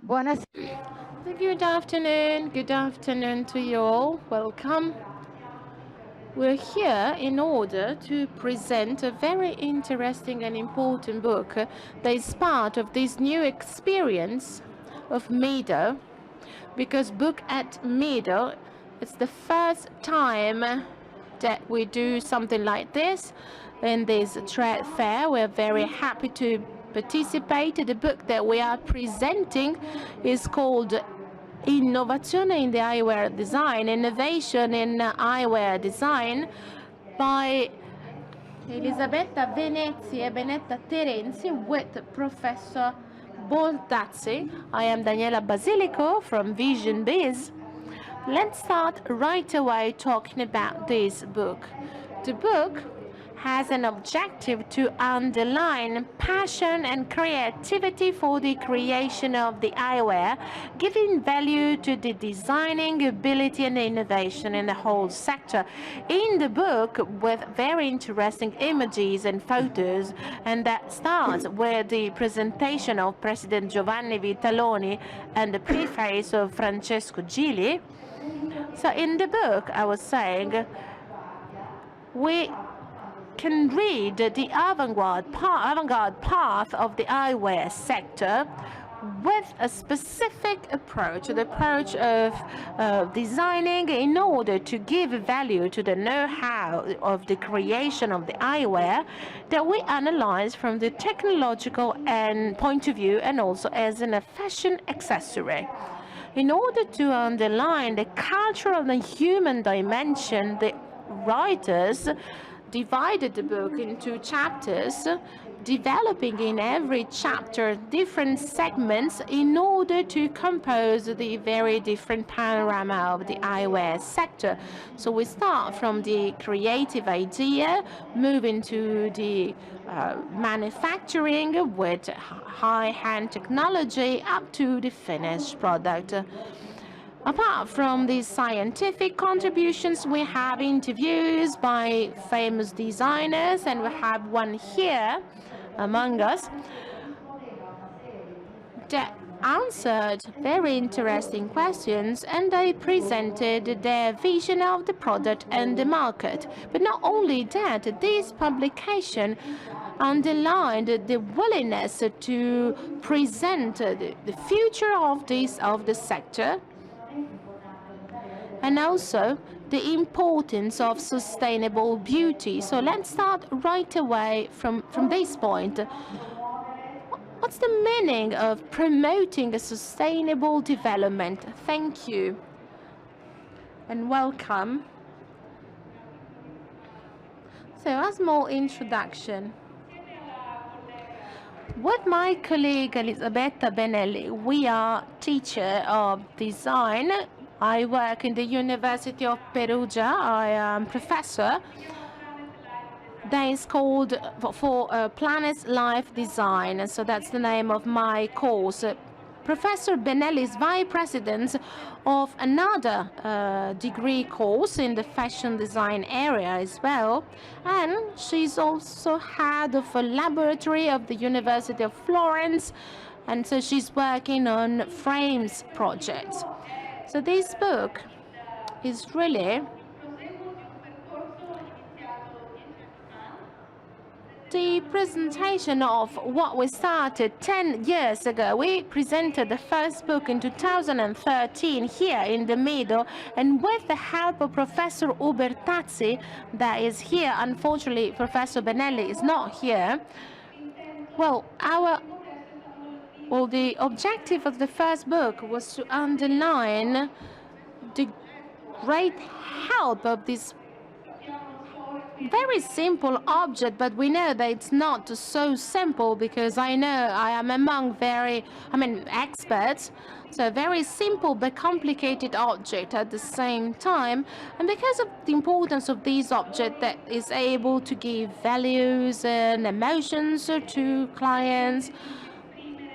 Buonasera. Good afternoon. Good afternoon to you all. Welcome. We're here in order to present a very interesting and important book that is part of this new experience of Meadow, because book at Meadow, it's the first time that we do something like this in this trade fair. We're very happy to participate. The book that we are presenting is called Innovazione in the Eyewear Design, Innovation in Eyewear Design, by Elisabetta Venezzi e Benetta Terenzi with Professor Boltazzi. I am Daniela Basilico from Vision Biz. Let's start right away talking about this book. The book has an objective to underline passion and creativity for the creation of the eyewear, giving value to the designing ability and innovation in the whole sector. In the book, with very interesting images and photos, and that starts with the presentation of President Giovanni Vitaloni and the preface of Francesco Gili. So in the book, I was saying, we can read the avant-garde path of the eyewear sector with a specific approach, the approach of designing in order to give value to the know-how of the creation of the eyewear that we analyze from the technological and point of view, and also as a fashion accessory. In order to underline the cultural and human dimension, the writers divided the book into chapters, developing in every chapter different segments in order to compose the very different panorama of the eyewear sector. So we start from the creative idea, moving to the manufacturing with high-end technology up to the finished product. Apart from these scientific contributions, we have interviews by famous designers, and we have one here among us that answered very interesting questions, and they presented their vision of the product and the market. But not only that, this publication underlined the willingness to present the future of the sector, and also the importance of sustainable beauty. So let's start right away from this point. What's the meaning of promoting a sustainable development? Thank you and welcome. So, a small introduction. With my colleague Elisabetta Benelli, we are teacher of design. I work in the University of Perugia. I am professor. That is called for Planet's Life Design. So that's the name of my course. Professor Benelli is vice president of another degree course in the fashion design area as well, and she's also head of a laboratory of the University of Florence, and so she's working on frames projects. So this book is really the presentation of what we started 10 years ago. We presented the first book in 2013 here in the middle, and with the help of Professor Ubertazzi, that is here. Unfortunately, Professor Benelli is not here. The objective of the first book was to underline the great help of this very simple object, but we know that it's not so simple, because I know I am among experts. So a very simple but complicated object at the same time, and because of the importance of this object that is able to give values and emotions to clients.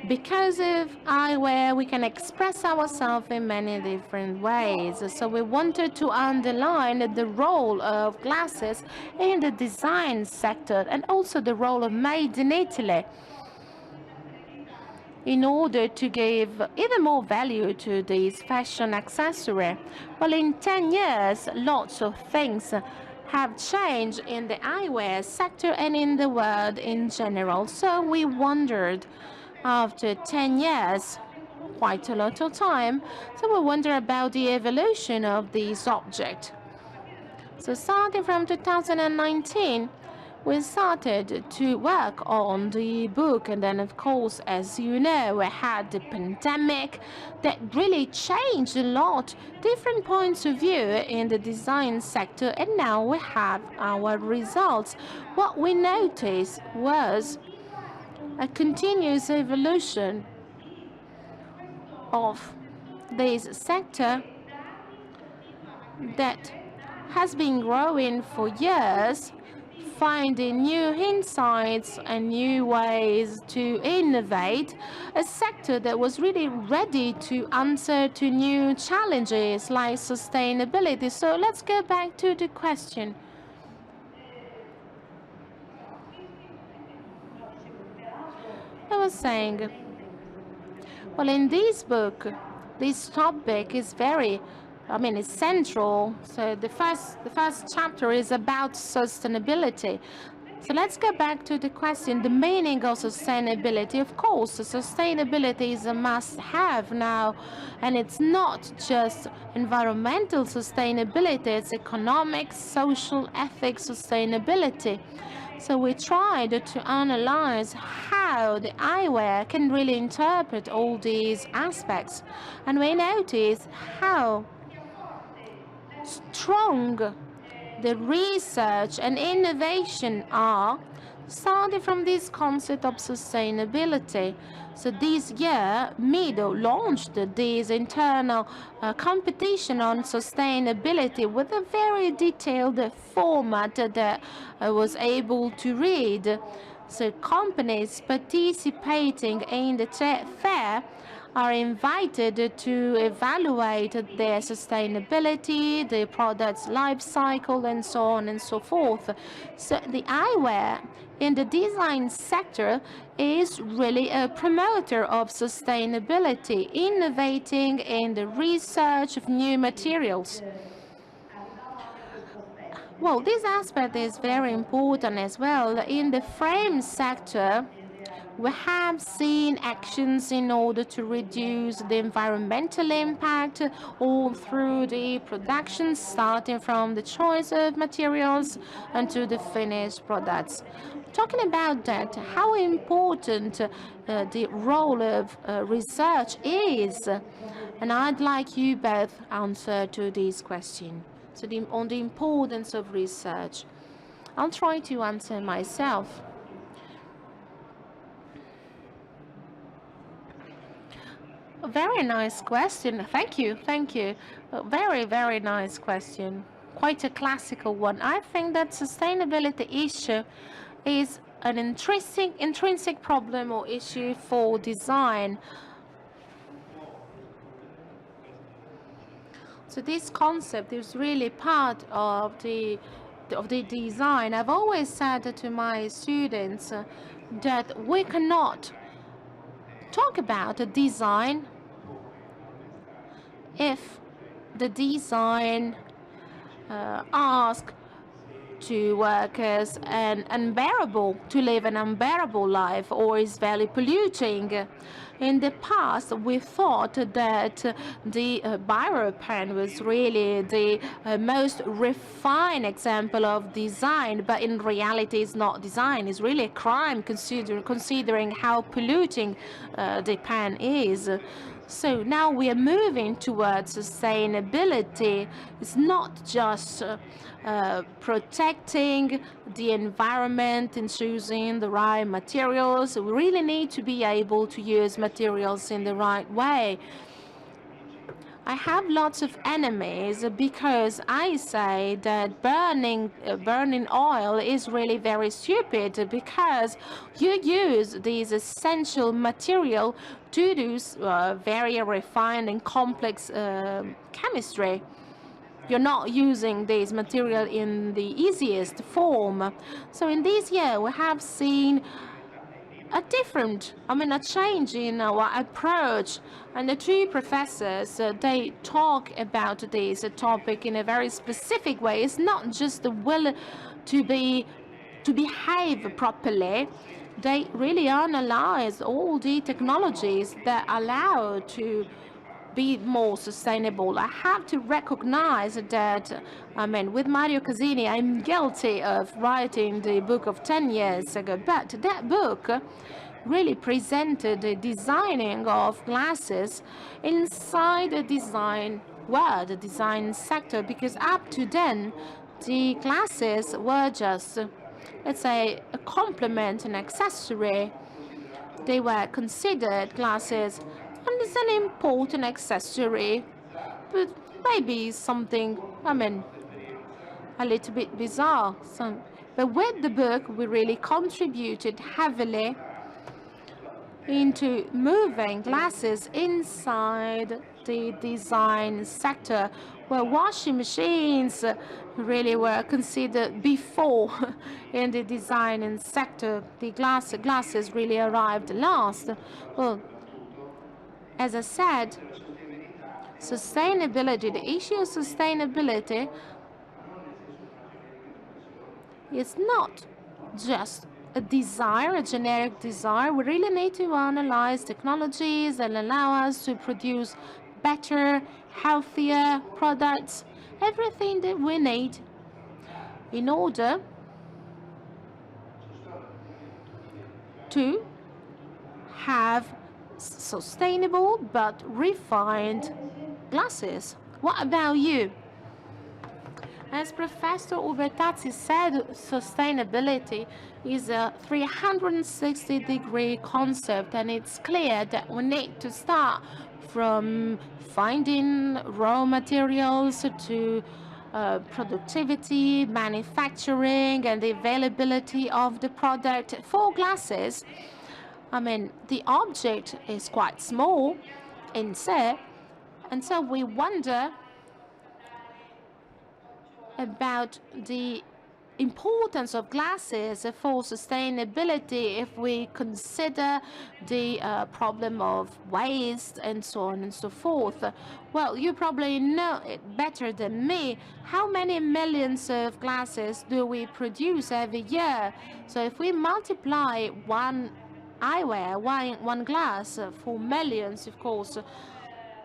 Because of eyewear, we can express ourselves in many different ways. So we wanted to underline the role of glasses in the design sector, and also the role of Made in Italy. in order to give even more value to this fashion accessory. Well, in 10 years, lots of things have changed in the eyewear sector and in the world in general. So we wondered, after 10 years, quite a lot of time, so we wonder about the evolution of this object. So starting from 2019, we started to work on the book, and then of course, as you know, we had the pandemic that really changed a lot, different points of view in the design sector, and now we have our results. What we noticed was a continuous evolution of this sector that has been growing for years, finding new insights and new ways to innovate, a sector that was really ready to answer to new challenges like sustainability. So let's go back to the question. I was saying, well, in this book, this topic is very, it's central. So the first chapter is about sustainability. So let's go back to the question, the meaning of sustainability. Of course, sustainability is a must-have now, and it's not just environmental sustainability, it's economic, social, ethics sustainability. So we tried to analyze how the eyewear can really interpret all these aspects, and we noticed how strong the research and innovation are, starting from this concept of sustainability. So this year, Mido launched this internal competition on sustainability with a very detailed format that I was able to read. So companies participating in the fair are invited to evaluate their sustainability, the product's life cycle, and so on and so forth. So the eyewear in the design sector is really a promoter of sustainability, innovating in the research of new materials. Well, this aspect is very important as well. In the frame sector, we have seen actions in order to reduce the environmental impact all through the production, starting from the choice of materials and to the finished products. Talking about that, how important the role of research is, and I'd like you both answer to this question. So on the importance of research. I'll try to answer myself. A very nice question. Thank you. Thank you. A very, very nice question. Quite a classical one. I think that sustainability issue is an intrinsic problem or issue for design. So this concept is really part of the design. I've always said to my students that we cannot talk about a design if the design asks to workers to live an unbearable life or is very polluting. In the past, we thought that the biro pen was really the most refined example of design, but in reality it's not design, it's really a crime considering how polluting the pen is. So now we are moving towards sustainability. It's not just protecting the environment and choosing the right materials. We really need to be able to use materials in the right way. I have lots of enemies because I say that burning oil is really very stupid, because you use this essential material to do very refined and complex chemistry. You're not using this material in the easiest form. So in this year, we have seen a change in our approach. And the two professors, they talk about this topic in a very specific way. It's not just the will to behave properly. They really analyze all the technologies that allow to be more sustainable. I have to recognize that, with Mario Casini, I'm guilty of writing the book of 10 years ago, but that book really presented the designing of glasses inside the design world, the design sector, because up to then, the glasses were just, let's say, a complement, an accessory. They were considered glasses, and it's an important accessory, but maybe something, a little bit bizarre. But with the book, we really contributed heavily into moving glasses inside the design sector, where washing machines really were considered before in the design sector. The glasses really arrived last. Well, as I said, sustainability, the issue of sustainability is not just a desire, a generic desire. We really need to analyze technologies that allow us to produce better, healthier products, everything that we need in order to have sustainable but refined glasses. What about you? As Professor Ubertazzi said, sustainability is a 360-degree concept, and it's clear that we need to start from finding raw materials to productivity, manufacturing, and the availability of the product. For glasses, the object is quite small in se, and so we wonder about the importance of glasses for sustainability if we consider the problem of waste and so on and so forth. Well, you probably know it better than me. How many millions of glasses do we produce every year? So if we multiply one eyewear, one glass for millions, of course,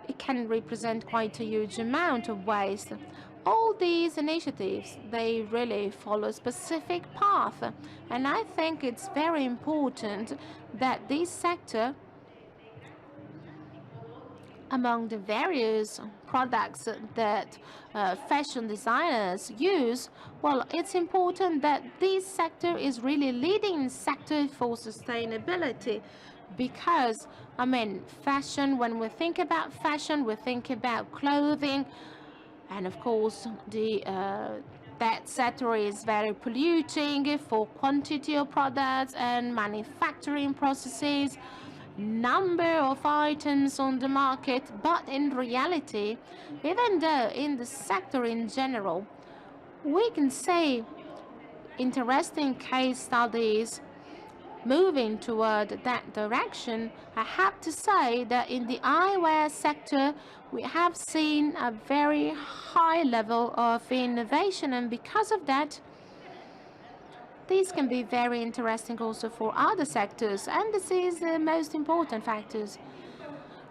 it can represent quite a huge amount of waste. All these initiatives, they really follow a specific path, and I think it's very important that this sector, among the various products that fashion designers use, well, it's important that this sector is really leading sector for sustainability, because fashion, when we think about fashion, we think about clothing, and of course that sector is very polluting for quantity of products and manufacturing processes, number of items on the market. But in reality, even though in the sector in general, we can say interesting case studies moving toward that direction, I have to say that in the eyewear sector, we have seen a very high level of innovation, and because of that, these can be very interesting also for other sectors, and this is the most important factors.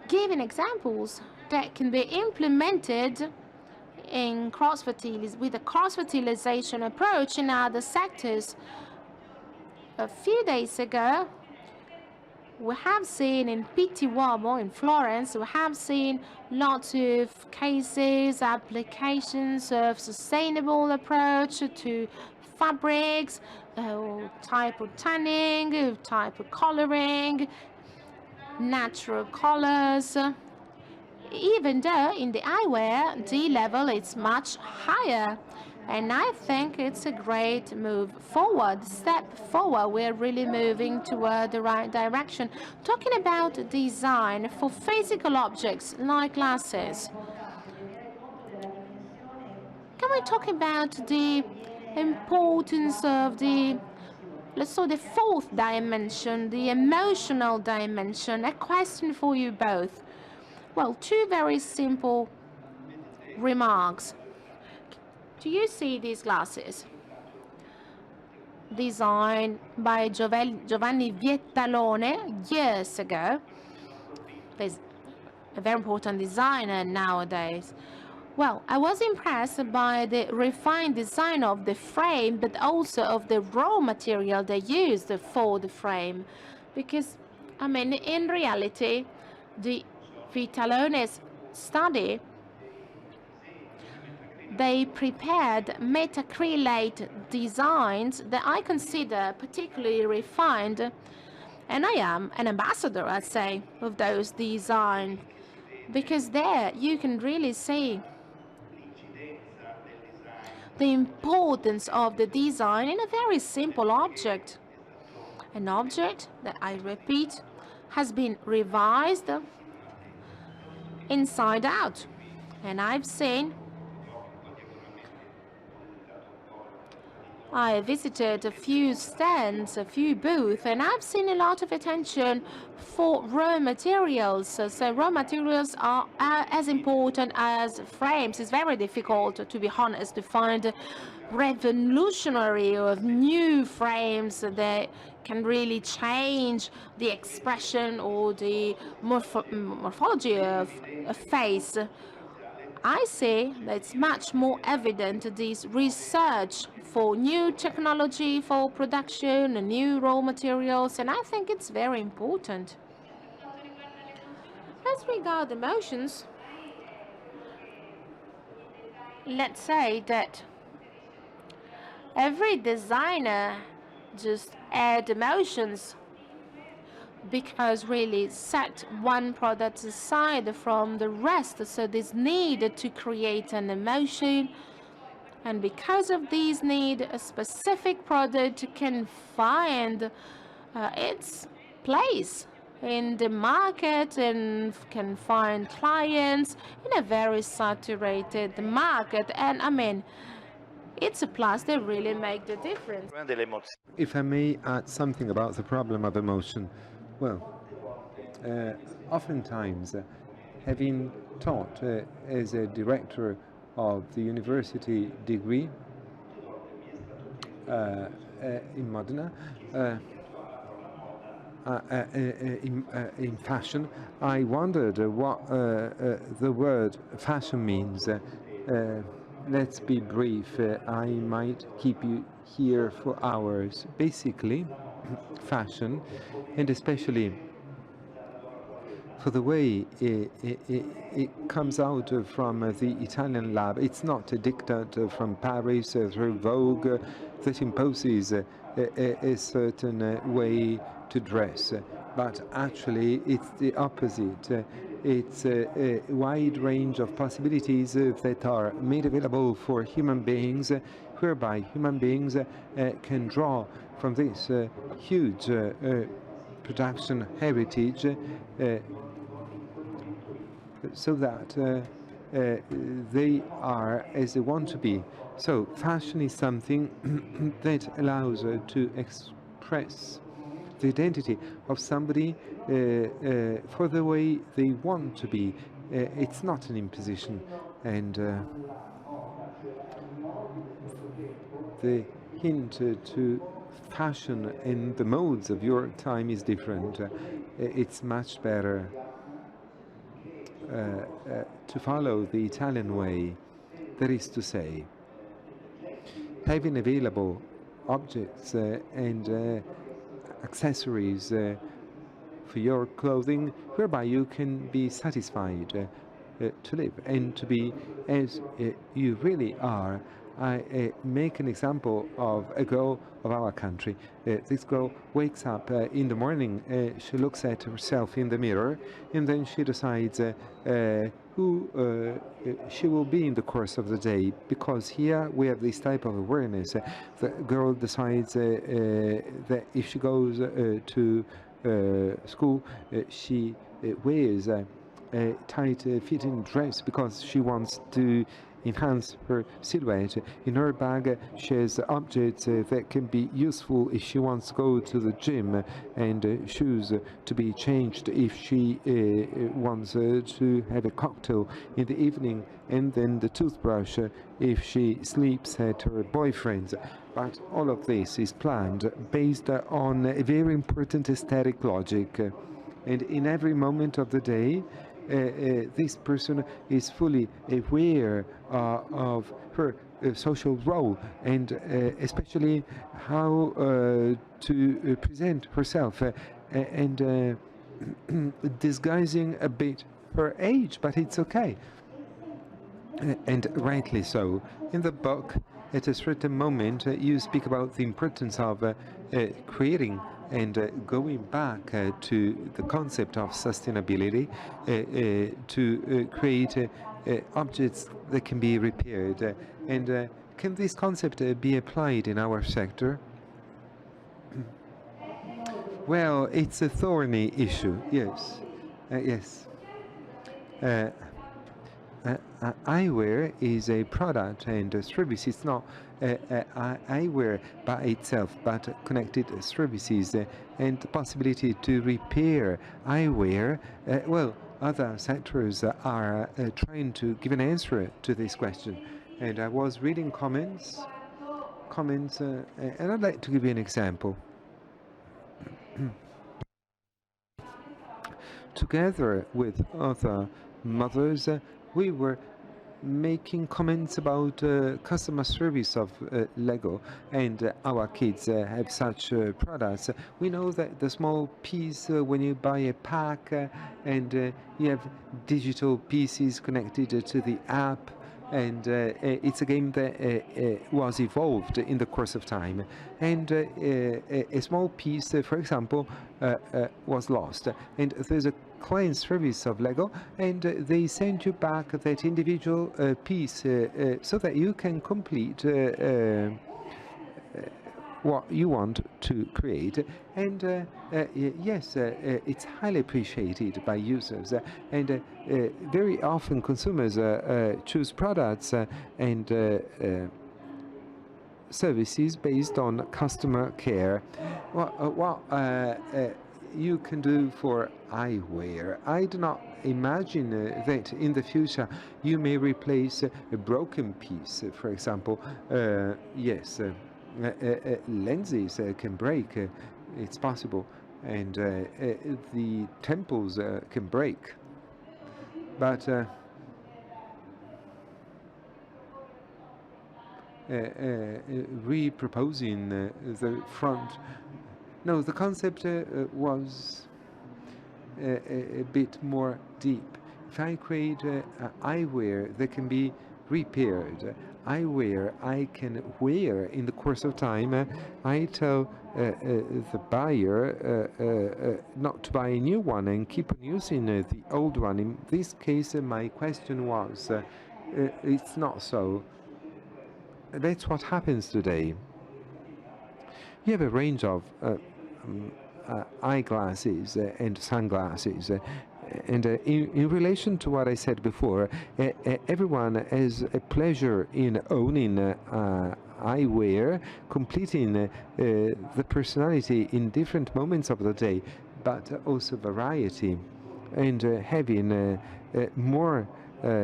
Giving examples that can be implemented in with a cross-fertilization approach in other sectors. A few days ago, we have seen in Pitti Uomo in Florence, we have seen lots of cases, applications of sustainable approach to fabrics, type of tanning, type of coloring, natural colors. Even though in the eyewear, the level is much higher. And I think it's a great move forward, step forward. We're really moving toward the right direction. Talking about design for physical objects like glasses, can we talk about the importance of the let's say the fourth dimension, the emotional dimension. A question for you both. Well, two very simple remarks. Do you see these glasses? Designed by Giovanni Viettalone years ago. There's a very important designer nowadays. Well, I was impressed by the refined design of the frame, but also of the raw material they used for the frame. Because, I mean, in reality, the Vitalone's study, they prepared metacrylate designs that I consider particularly refined, and I am an ambassador, I'd say, of those designs, because there you can really see the importance of the design in a very simple object. An object that, I repeat, has been revised inside out. And I visited a few stands, a few booths, and I've seen a lot of attention for raw materials. So raw materials are as important as frames. It's very difficult, to be honest, to find revolutionary or new frames that can really change the expression or the morphology of a face. I say that it's much more evident this research for new technology, for production, and new raw materials, and I think it's very important. As regards emotions, let's say that every designer just add emotions because really set one product aside from the rest. So this need to create an emotion, and because of this need, a specific product can find its place in the market and can find clients in a very saturated market. And I mean, it's a plus that really make the difference. If I may add something about the problem of emotion. Well, oftentimes, having taught as a director of the university degree in Modena, in fashion, I wondered what the word fashion means. Let's be brief. I might keep you here for hours. Basically, fashion, and especially for the way it comes out from the Italian lab. It's not a diktat from Paris through Vogue that imposes a certain way to dress, but actually it's the opposite. It's a wide range of possibilities that are made available for human beings, whereby human beings can draw from this huge production heritage so that they are as they want to be. So fashion is something that allows to express the identity of somebody for the way they want to be. It's not an imposition, and the hint to fashion in the modes of your time is different. It's much better to follow the Italian way, that is to say, having available objects and accessories for your clothing, whereby you can be satisfied to live and to be as you really are. I make an example of a girl of our country. This girl wakes up in the morning, she looks at herself in the mirror, and then she decides who she will be in the course of the day, because here we have this type of awareness. The girl decides that if she goes to school, she wears a tight fitting dress because she wants to enhance her silhouette. In her bag, she has objects that can be useful if she wants to go to the gym, and shoes to be changed if she wants to have a cocktail in the evening, and then the toothbrush if she sleeps at her boyfriend's. But all of this is planned based on a very important aesthetic logic. And in every moment of the day, this person is fully aware of her social role, and especially how to present herself, and disguising a bit her age, but it's okay. And rightly so. In the book, at a certain moment, you speak about the importance of creating and going back to the concept of sustainability, to create objects that can be repaired. And can this concept be applied in our sector? Well, it's a thorny issue, yes. Yes. Eyewear is a product and a service. It's not eyewear by itself, but connected services and the possibility to repair eyewear. Well, other sectors are trying to give an answer to this question. And I was reading comments, and I'd like to give you an example. Together with other mothers, we were making comments about customer service of Lego, and our kids have such products. We know that the small piece when you buy a pack, and you have digital pieces connected to the app, and it's a game that was evolved in the course of time. And a small piece, for example, was lost, and there's a client service of Lego, and they send you back that individual piece so that you can complete what you want to create. And yes, it's highly appreciated by users, and very often consumers choose products and services based on customer care. What you can do for eyewear, I do not imagine that in the future you may replace a broken piece, for example. Yes, lenses can break, it's possible, and the temples can break, but reproposing the front. No, the concept was a bit more deep. If I create eyewear that can be repaired, eyewear I can wear in the course of time, I tell the buyer not to buy a new one and keep on using the old one. In this case, my question was, it's not so. That's what happens today. You have a range of eyeglasses and sunglasses, and in relation to what I said before, everyone has a pleasure in owning eyewear, completing the personality in different moments of the day, but also variety, and having more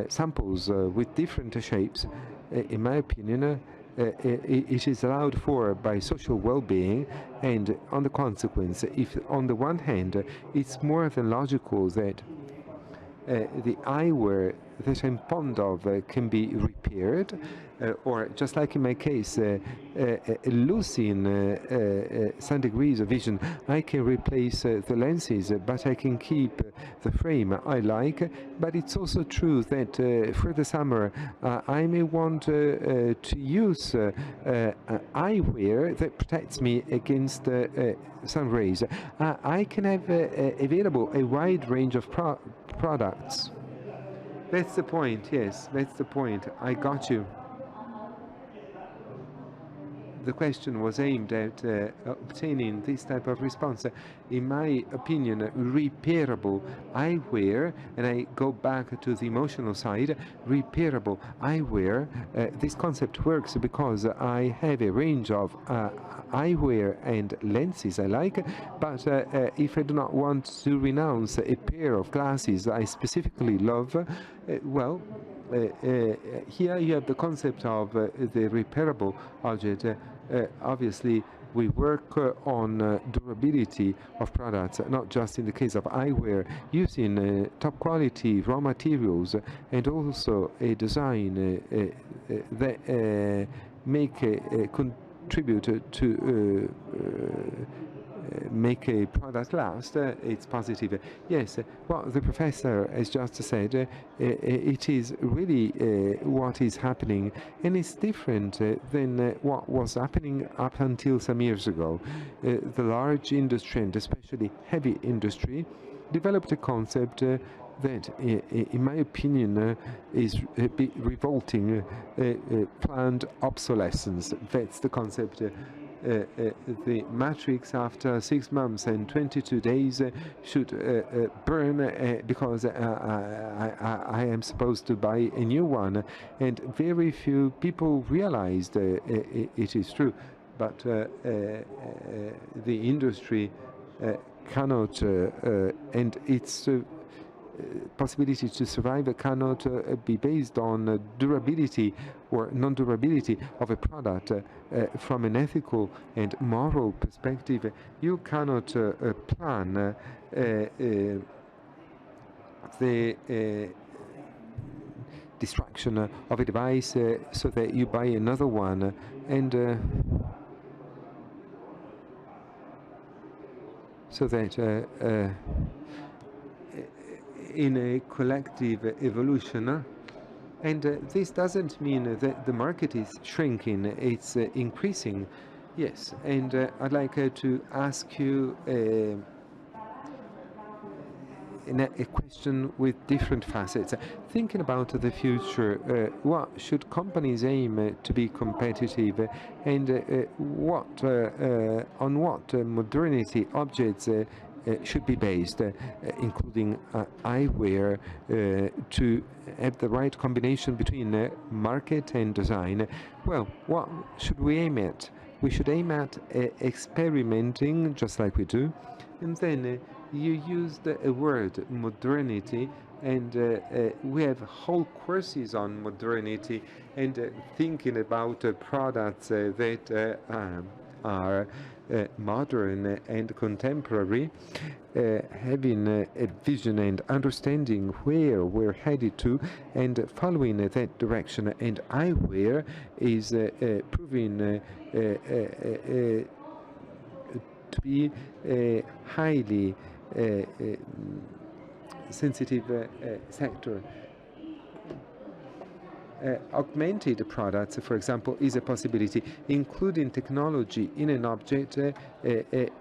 samples with different shapes. In my opinion, it is allowed for by social well-being, and on the consequence, if on the one hand it's more than logical that the eyewear that I'm fond of can be repaired, or just like in my case, losing some degrees of vision, I can replace the lenses, but I can keep the frame I like. But it's also true that for the summer, I may want to use eyewear that protects me against sun rays. I can have available a wide range of products. That's the point, yes, that's the point. I got you. the question was aimed at obtaining this type of response. In my opinion, repairable eyewear, and I go back to the emotional side, repairable eyewear, this concept works because I have a range of eyewear and lenses I like, but if I do not want to renounce a pair of glasses I specifically love, well, here you have the concept of the repairable object. Obviously, we work on durability of products, not just in the case of eyewear, using top quality raw materials and also a design that contribute to make a product last. It's positive. Yes, what the professor has just said, it is really what is happening, and it's different than what was happening up until some years ago. The large industry, and especially heavy industry, developed a concept that, in my opinion, is a bit revolting, planned obsolescence. That's the concept. The matrix after 6 months and 22 days should burn because I am supposed to buy a new one, and very few people realized it is true, but the industry cannot, and its possibility to survive cannot be based on durability or non-durability of a product. From an ethical and moral perspective, you cannot plan the destruction of a device so that you buy another one, and so that in a collective evolution, and this doesn't mean that the market is shrinking, it's increasing. Yes, and I'd like to ask you a question with different facets. Thinking about the future, what should companies aim to be competitive, and on what modernity objects should be based, including eyewear, to have the right combination between market and design? Well, what should we aim at? We should aim at experimenting, just like we do, and then you used a word, modernity, and we have whole courses on modernity and thinking about products that are modern and contemporary, having a vision and understanding where we're headed to and following that direction. And eyewear is proving to be a highly sensitive sector. Augmented products, for example, is a possibility. Including technology in an object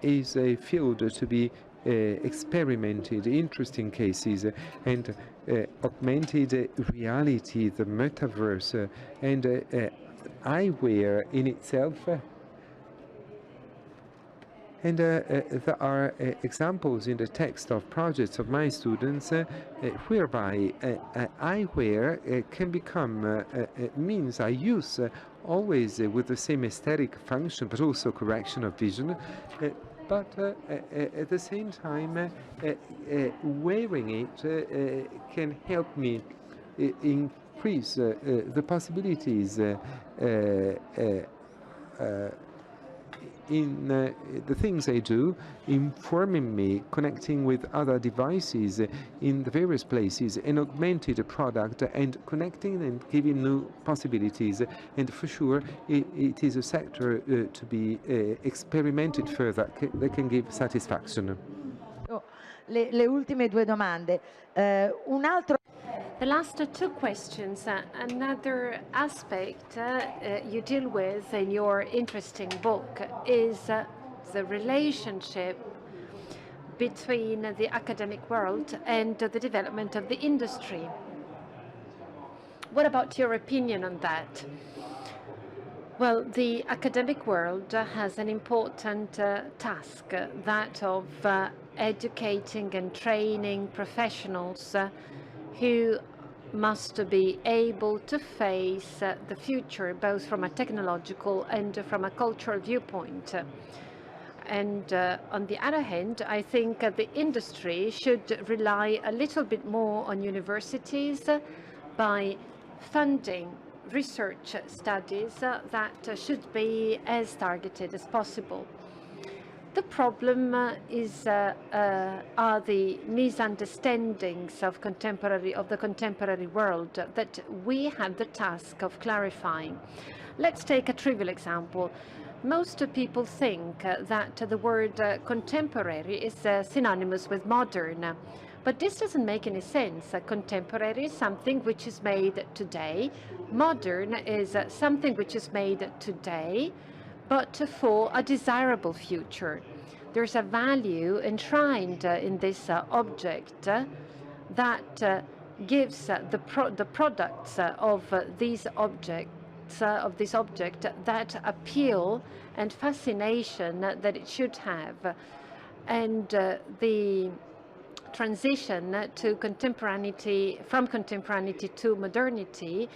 is a field to be experimented, interesting cases, and augmented reality, the metaverse, and eyewear in itself. And there are examples in the text of projects of my students whereby eyewear can become means I use always with the same aesthetic function, but also correction of vision. But at the same time, wearing it can help me increase the possibilities in the things I do, informing me, connecting with other devices in the various places, an augmented product, and connecting and giving new possibilities. And for sure, it is a sector to be experimented further that can give satisfaction. Le ultime due domande. Un altro... The last two questions. Another aspect you deal with in your interesting book is the relationship between the academic world and the development of the industry. What about your opinion on that? Well, the academic world has an important task, that of educating and training professionals who must be able to face the future, both from a technological and from a cultural viewpoint. And on the other hand, I think the industry should rely a little bit more on universities by funding research studies that should be as targeted as possible. The problem are the misunderstandings of the contemporary world that we have the task of clarifying. Let's take a trivial example. Most people think that the word contemporary is synonymous with modern. But this doesn't make any sense. Contemporary is something which is made today. Modern is something which is made today, but for a desirable future. There's a value enshrined in this object that gives the products of these objects of this object that appeal and fascination that it should have. And the transition to contemporaneity, from contemporaneity to modernity,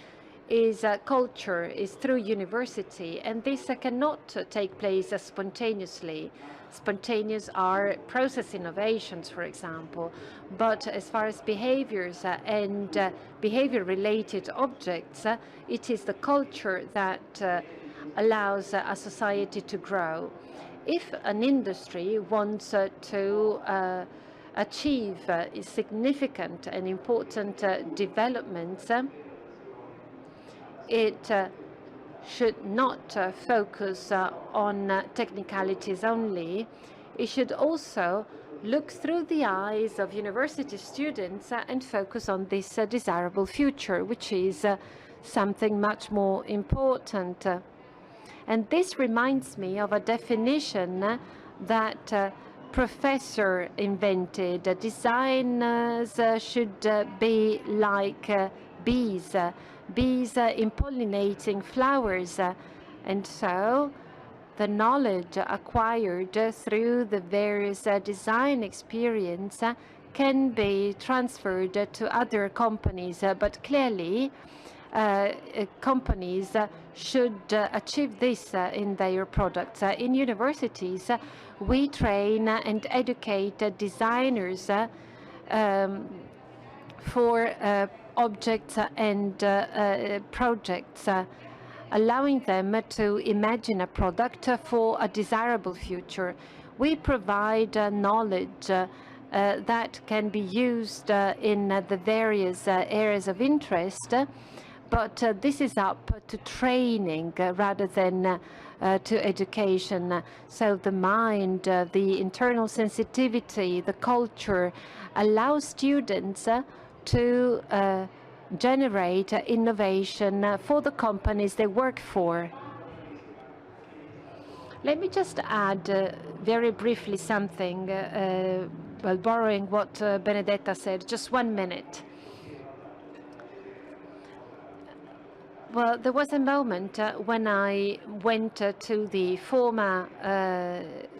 is culture, is through university, and this cannot take place spontaneously. Spontaneous are process innovations, for example, but as far as behaviors and behavior-related objects, it is the culture that allows a society to grow. If an industry wants to achieve significant and important developments, it should not focus on technicalities only. It should also look through the eyes of university students and focus on this desirable future, which is something much more important. And this reminds me of a definition that professor invented. Designers should be like bees impollinating flowers. And so the knowledge acquired through the various design experience can be transferred to other companies, but clearly companies should achieve this in their products. In universities, we train and educate designers for objects and projects, allowing them to imagine a product for a desirable future. We provide knowledge that can be used in the various areas of interest, but this is up to training rather than to education. So the mind, the internal sensitivity, the culture allows students to generate innovation for the companies they work for. Let me just add very briefly something, well, borrowing what Benedetta said, just 1 minute. Well, there was a moment when I went to the former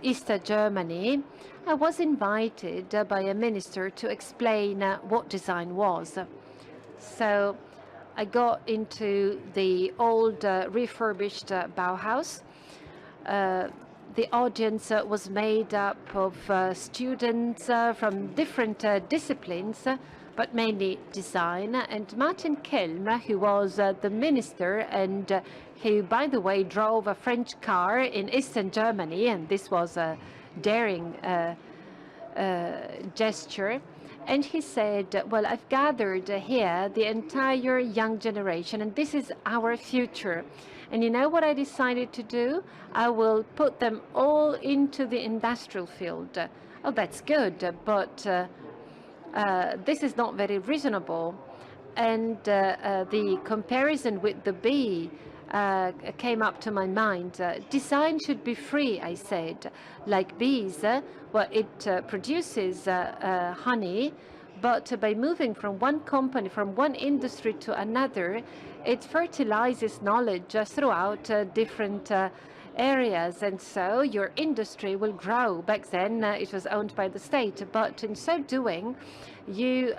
East Germany. I was invited by a minister to explain what design was. So I got into the old refurbished Bauhaus. The audience was made up of students from different disciplines, but mainly design. And Martin Kelm, who was the minister and who, by the way, drove a French car in Eastern Germany, and this was a daring gesture. And he said, well, I've gathered here the entire young generation, and this is our future. And you know what I decided to do? I will put them all into the industrial field. Oh, that's good, but this is not very reasonable. And the comparison with the bee came up to my mind. Design should be free, I said. Like bees, well, it produces honey, But by moving from one company, from one industry to another, it fertilizes knowledge throughout different areas, and so your industry will grow. Back then it was owned by the state, but in so doing you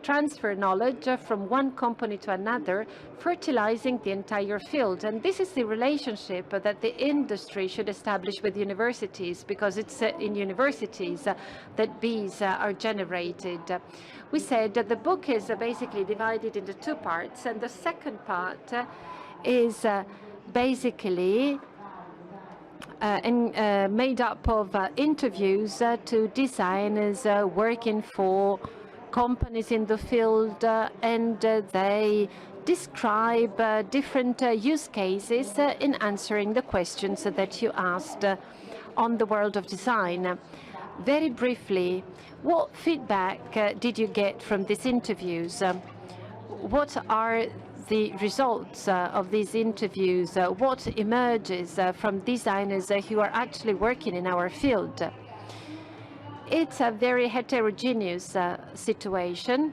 transfer knowledge from one company to another, fertilizing the entire field. And this is the relationship that the industry should establish with universities, because it's in universities that bees are generated. We said that the book is basically divided into two parts, and the second part is basically made up of interviews to designers working for companies in the field, and they describe different use cases in answering the questions that you asked on the world of design. Very briefly, what feedback did you get from these interviews? What are the results of these interviews? What emerges from designers who are actually working in our field? It's a very heterogeneous situation.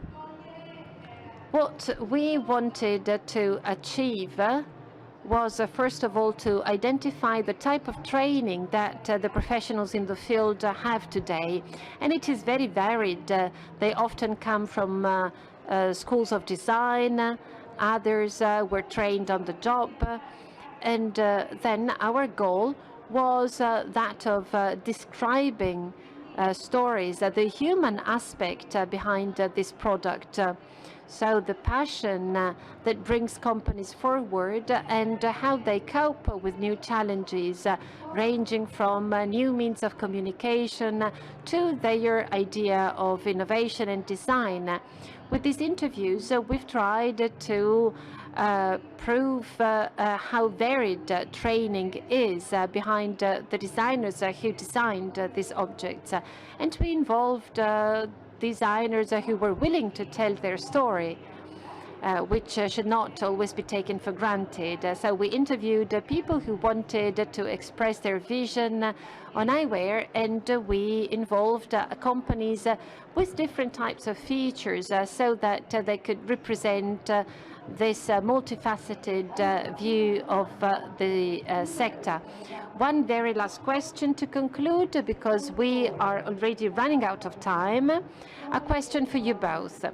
What we wanted to achieve was, first of all, to identify the type of training that the professionals in the field have today. And it is very varied. They often come from schools of design, others were trained on the job. And then our goal was that of describing stories, the human aspect behind this product. So the passion that brings companies forward, and how they cope with new challenges, ranging from new means of communication to their idea of innovation and design. With these interviews, we've tried to prove how varied training is behind the designers who designed these objects. And we involved designers who were willing to tell their story, which should not always be taken for granted. So we interviewed people who wanted to express their vision on eyewear, and we involved companies with different types of features so that they could represent this multifaceted view of the sector. One very last question to conclude, because we are already running out of time. A question for you both.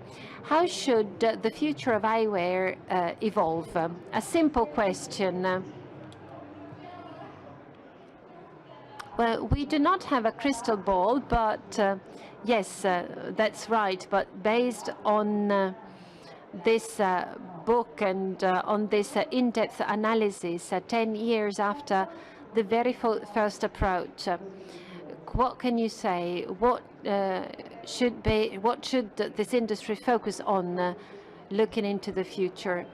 How should the future of eyewear evolve? A simple question. Well, we do not have a crystal ball, but yes, that's right. But based on this book and on this in-depth analysis, 10 years after the very first approach, what can you say? What should this industry focus on looking into the future?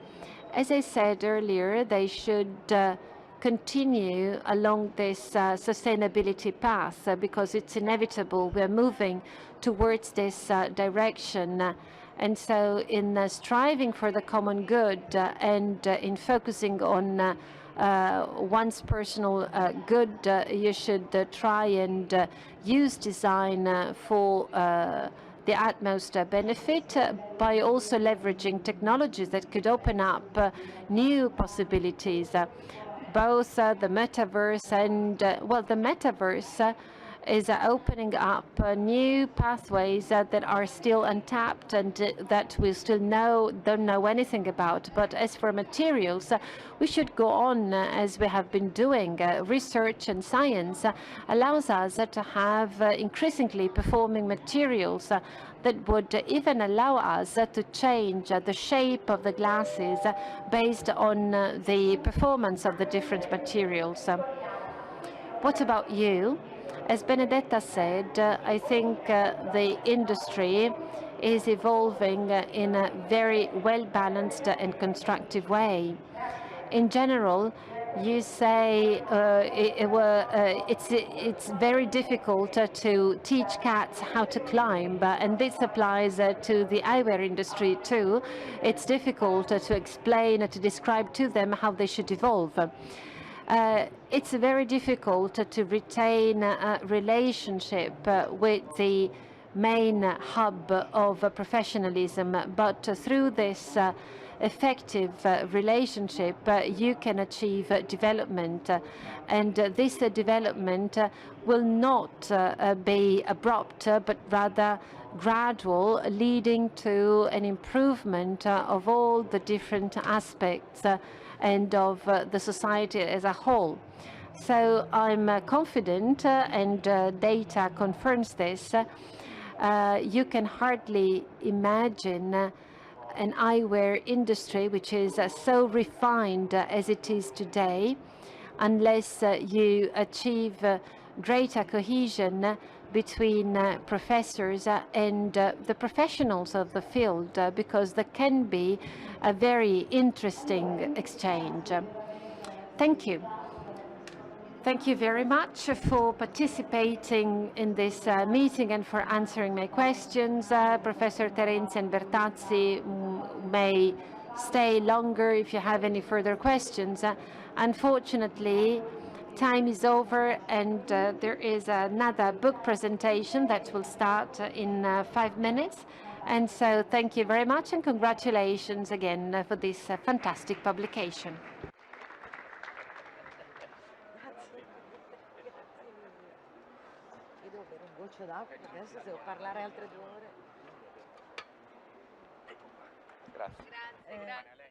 As I said earlier, they should continue along this sustainability path, because it's inevitable. We're moving towards this direction. And so in striving for the common good and in focusing on one's personal good, you should try and use design for the utmost benefit, by also leveraging technologies that could open up new possibilities. Both the metaverse and, well, the metaverse is opening up new pathways that are still untapped and that we still don't know anything about. But as for materials, we should go on as we have been doing. Research and science allows us to have increasingly performing materials that would even allow us to change the shape of the glasses based on the performance of the different materials. What about you? As Benedetta said, I think the industry is evolving in a very well-balanced and constructive way. In general, you say it's very difficult to teach cats how to climb, and this applies to the eyewear industry too. It's difficult to explain, to describe to them how they should evolve. It's very difficult to retain a relationship with the main hub of professionalism, but through this effective relationship, you can achieve development. And this development will not be abrupt, but rather gradual, leading to an improvement of all the different aspects and of the society as a whole. So I'm confident, and data confirms this. You can hardly imagine an eyewear industry which is so refined as it is today, unless you achieve greater cohesion between professors and the professionals of the field, because there can be a very interesting exchange. Thank you. Thank you very much for participating in this meeting and for answering my questions. Professor Terenzi and Bertazzi may stay longer if you have any further questions. Unfortunately, time is over, and there is another book presentation that will start in 5 minutes. And so thank you very much, and congratulations again for this fantastic publication. Io devo bere un goccio d'acqua, adesso devo parlare altre 2 ore. Grazie. Grazie.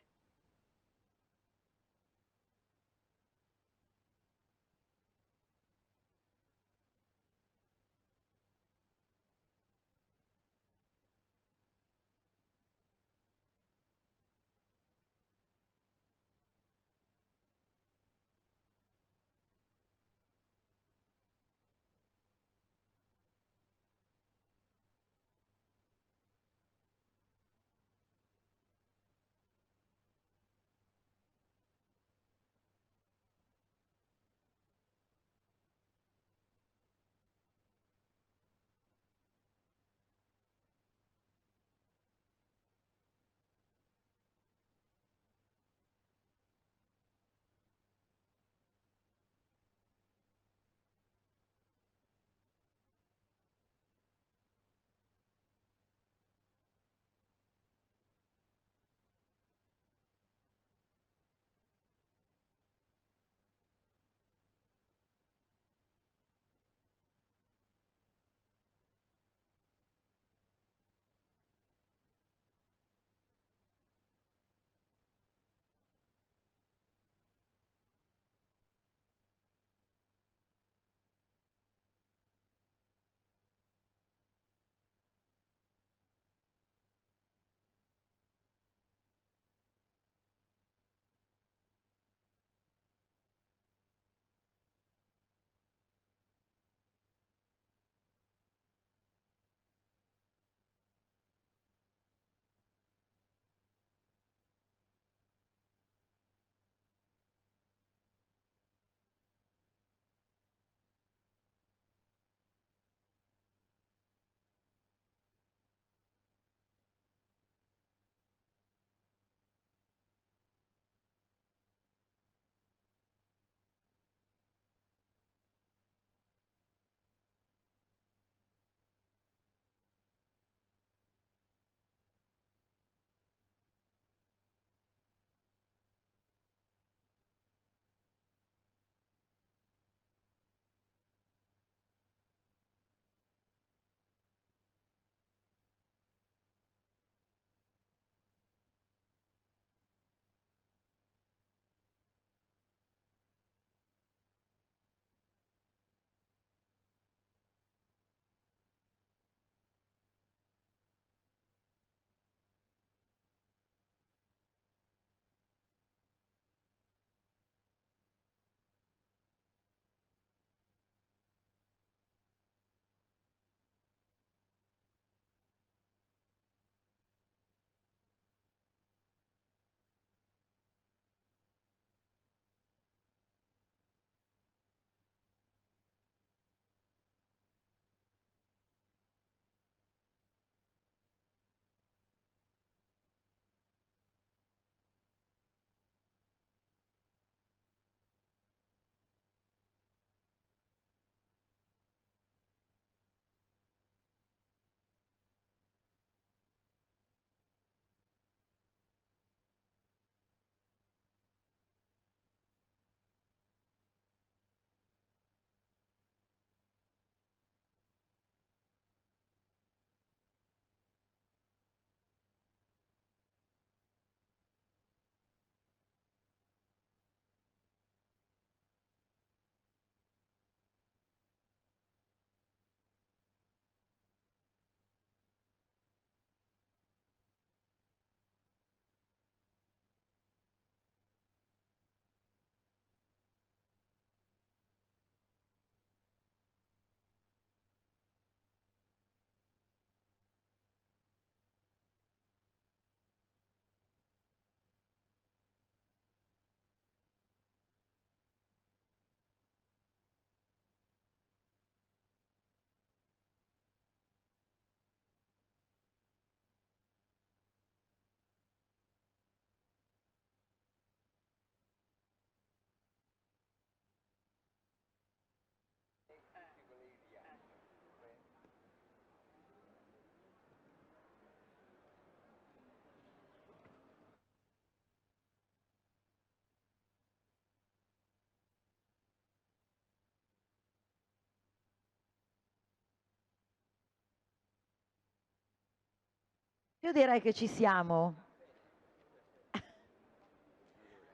Io direi che ci siamo.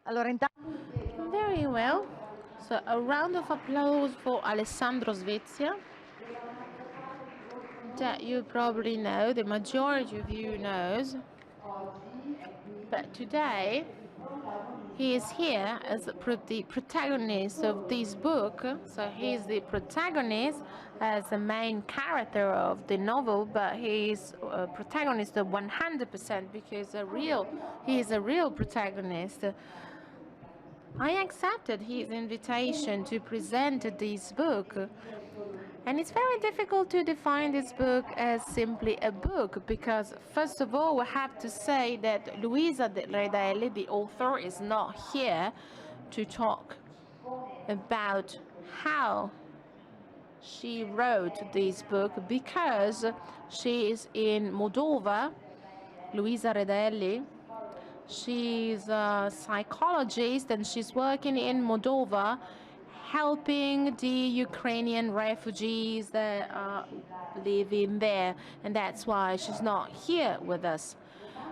Allora, intanto Very well. So a round of applause for Alessandro Svezia, that you probably know, the majority of you knows. But today, he is here as the protagonist of this book. So he is the protagonist as the main character of the novel, but he is a protagonist of 100% because he is a real protagonist. I accepted his invitation to present this book. And it's very difficult to define this book as simply a book because, first of all, we have to say that Luisa de Redaelli, the author, is not here to talk about how she wrote this book because she is in Moldova. Luisa Redaelli, she's a psychologist and she's working in Moldova helping the Ukrainian refugees that are living there, and that's why she's not here with us.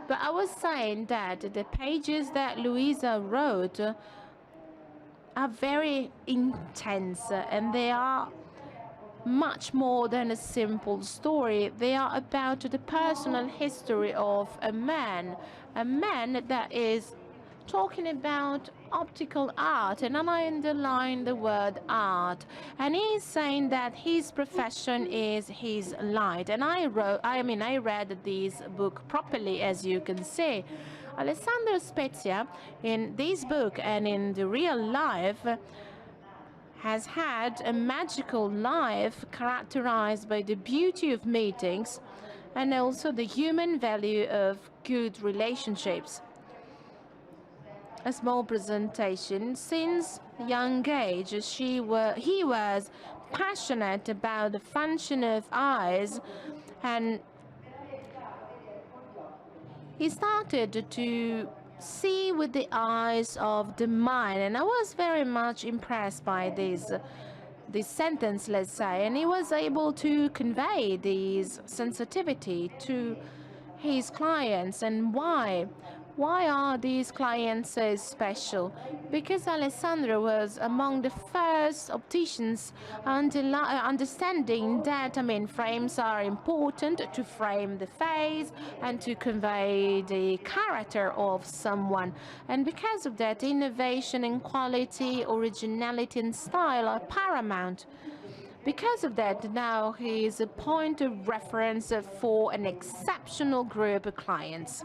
But I was saying that the pages that Luisa wrote are very intense and they are much more than a simple story. They are about the personal history of a man that is talking about optical art, and I underline the word art, and he's saying that his profession is his light. And I read this book properly, as you can see. Alessandro Spezia, in this book and in the real life, has had a magical life characterized by the beauty of meetings and also the human value of good relationships. A small presentation. Since young age, he was passionate about the function of eyes, and he started to see with the eyes of the mind, and I was very much impressed by this sentence, let's say, and he was able to convey this sensitivity to his clients. And why? Why are these clients so special? Because Alessandro was among the first opticians understanding that, frames are important to frame the face and to convey the character of someone. And because of that, innovation in quality, originality, and style are paramount. Because of that, now he is a point of reference for an exceptional group of clients.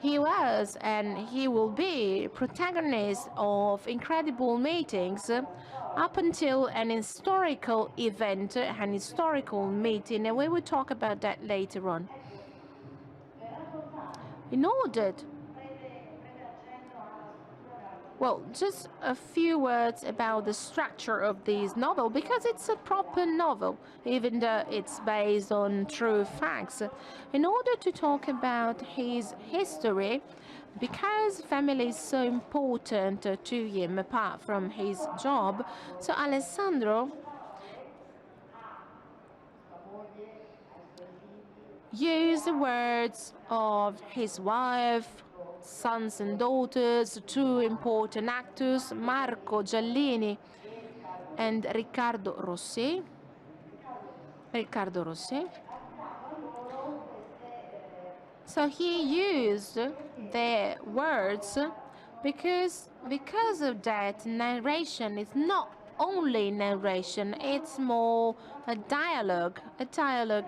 He was and he will be protagonist of incredible meetings up until an historical event, an historical meeting, and we will talk about that later on. In order Well, just a few words about the structure of this novel, because it's a proper novel, even though it's based on true facts. In order to talk about his history, because family is so important to him apart from his job, so Alessandro used the words of his wife, sons and daughters, two important actors, Marco Giallini and Riccardo Rossi. So he used their words because of that, narration is not only narration, it's more a dialogue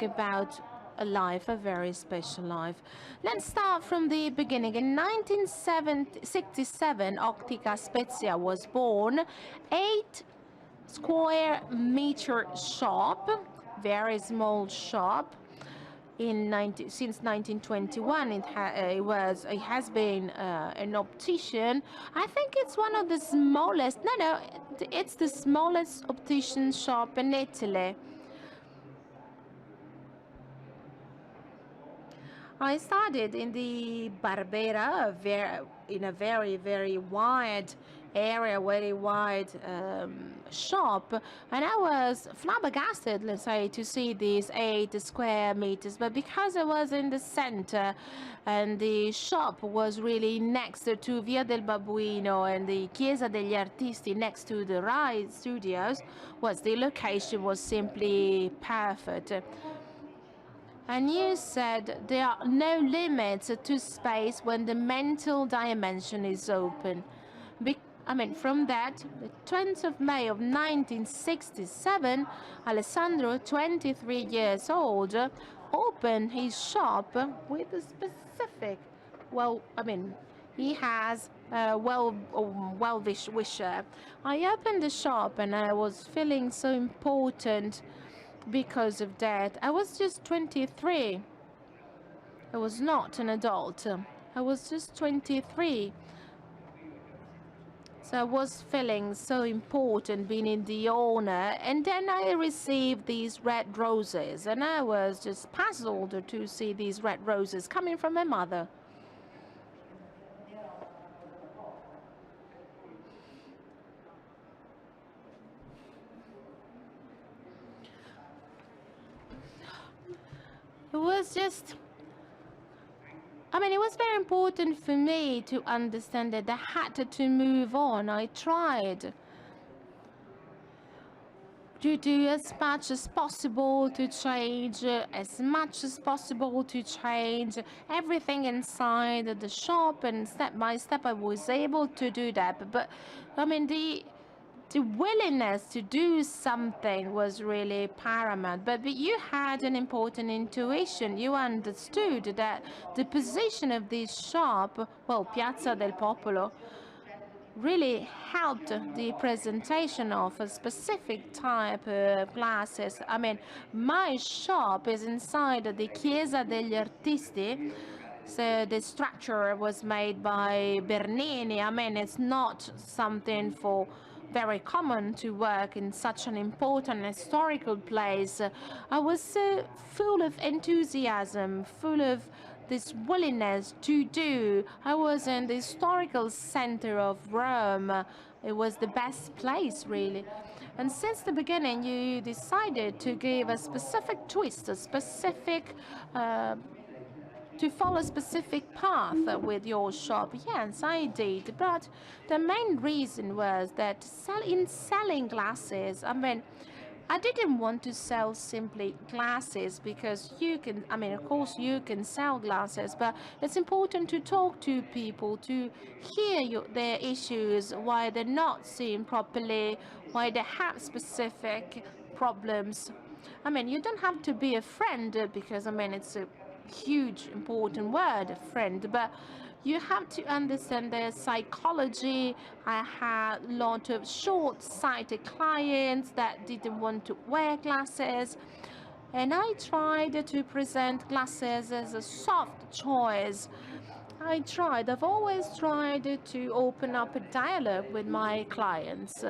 about a life, a very special life. Let's start from the beginning. In 1967, Ottica Spezia was born, 8-square-meter shop, very small shop. Since 1921, it has been an optician. I think it's one of the smallest. No, it's the smallest optician shop in Italy. I started in the Barbera, in a very, very wide area, very wide shop, and I was flabbergasted, let's say, to see these 8 square meters. But because I was in the center and the shop was really next to Via del Babuino and the Chiesa degli Artisti next to the Rai Studios, the location was simply perfect. And you said there are no limits to space when the mental dimension is open. From that, the 20th of May of 1967, Alessandro, 23 years old, opened his shop with a specific, he has a well-wisher. I opened the shop and I was feeling so important because of that. I was just 23. I was not an adult. I was just 23. So I was feeling so important being the owner, and then I received these red roses, and I was just puzzled to see these red roses coming from my mother. It was just, it was very important for me to understand that I had to move on. I tried to do as much as possible to change, everything inside the shop, and step by step I was able to do that. But the willingness to do something was really paramount. But you had an important intuition. You understood that the position of this shop, Piazza del Popolo, really helped the presentation of a specific type of glasses. My shop is inside the Chiesa degli Artisti. So the structure was made by Bernini. It's not something very common to work in such an important historical place. I was full of enthusiasm, full of this willingness to do. I was in the historical center of Rome. It was the best place, really. And since the beginning, you decided to give a specific twist, a specific to follow a specific path with your shop. Yes, I did. But the main reason was that in selling glasses, I didn't want to sell simply glasses, because you can, of course you can sell glasses, but it's important to talk to people, to hear their issues, why they're not seeing properly, why they have specific problems. You don't have to be a friend, because, it's a huge, important word, friend, but you have to understand their psychology. I had a lot of short-sighted clients that didn't want to wear glasses, and I tried to present glasses as a soft choice. I've always tried to open up a dialogue with my clients,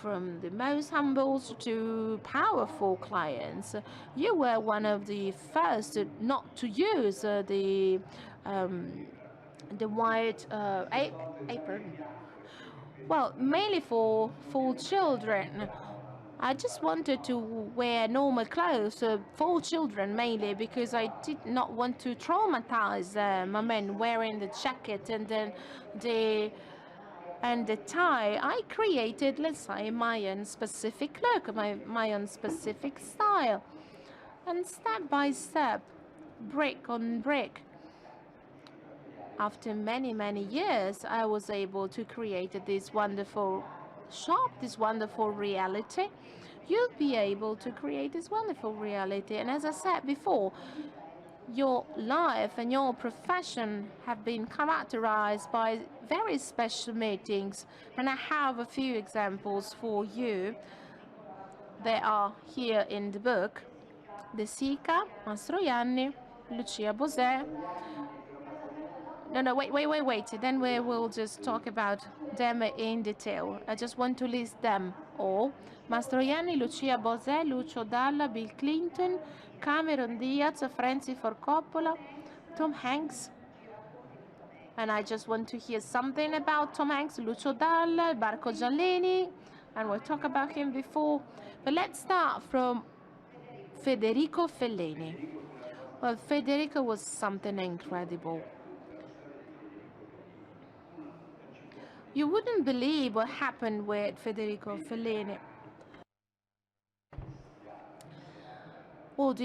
from the most humble to powerful clients. You were one of the first not to use the white apron. Well, mainly for children. I just wanted to wear normal clothes for children, mainly because I did not want to traumatize them. Wearing the jacket and then the tie, I created, let's say, my own specific look, my own specific style. And step by step, brick on brick, after many, many years, I was able to create this wonderful shop, this wonderful reality. You'll be able to create this wonderful reality. And as I said before, your life and your profession have been characterized by very special meetings, and I have a few examples for you. They are here in the book. De Sica, Mastroianni, Lucia Bosè. No, wait. Then we will just talk about them in detail. I just want to list them all. Mastroianni, Lucia Bosè, Lucio Dalla, Bill Clinton, Cameron Diaz, Francis Ford Coppola, Tom Hanks, and I just want to hear something about Tom Hanks, Lucio Dalla, Marco Giallini, and we'll talk about him before. But let's start from Federico Fellini. Well, Federico was something incredible. You wouldn't believe what happened with Federico Fellini. Well,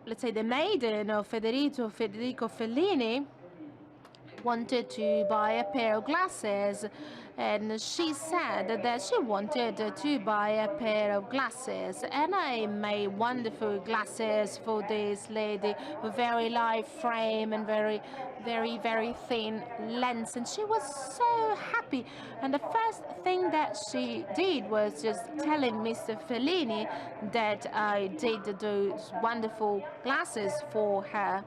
let's say the maiden of Federico Fellini wanted to buy a pair of glasses, and she said that she wanted to buy a pair of glasses, and I made wonderful glasses for this lady, a very light frame and very thin lens, and she was so happy. And the first thing that she did was just telling Mr. Fellini that I did those wonderful glasses for her.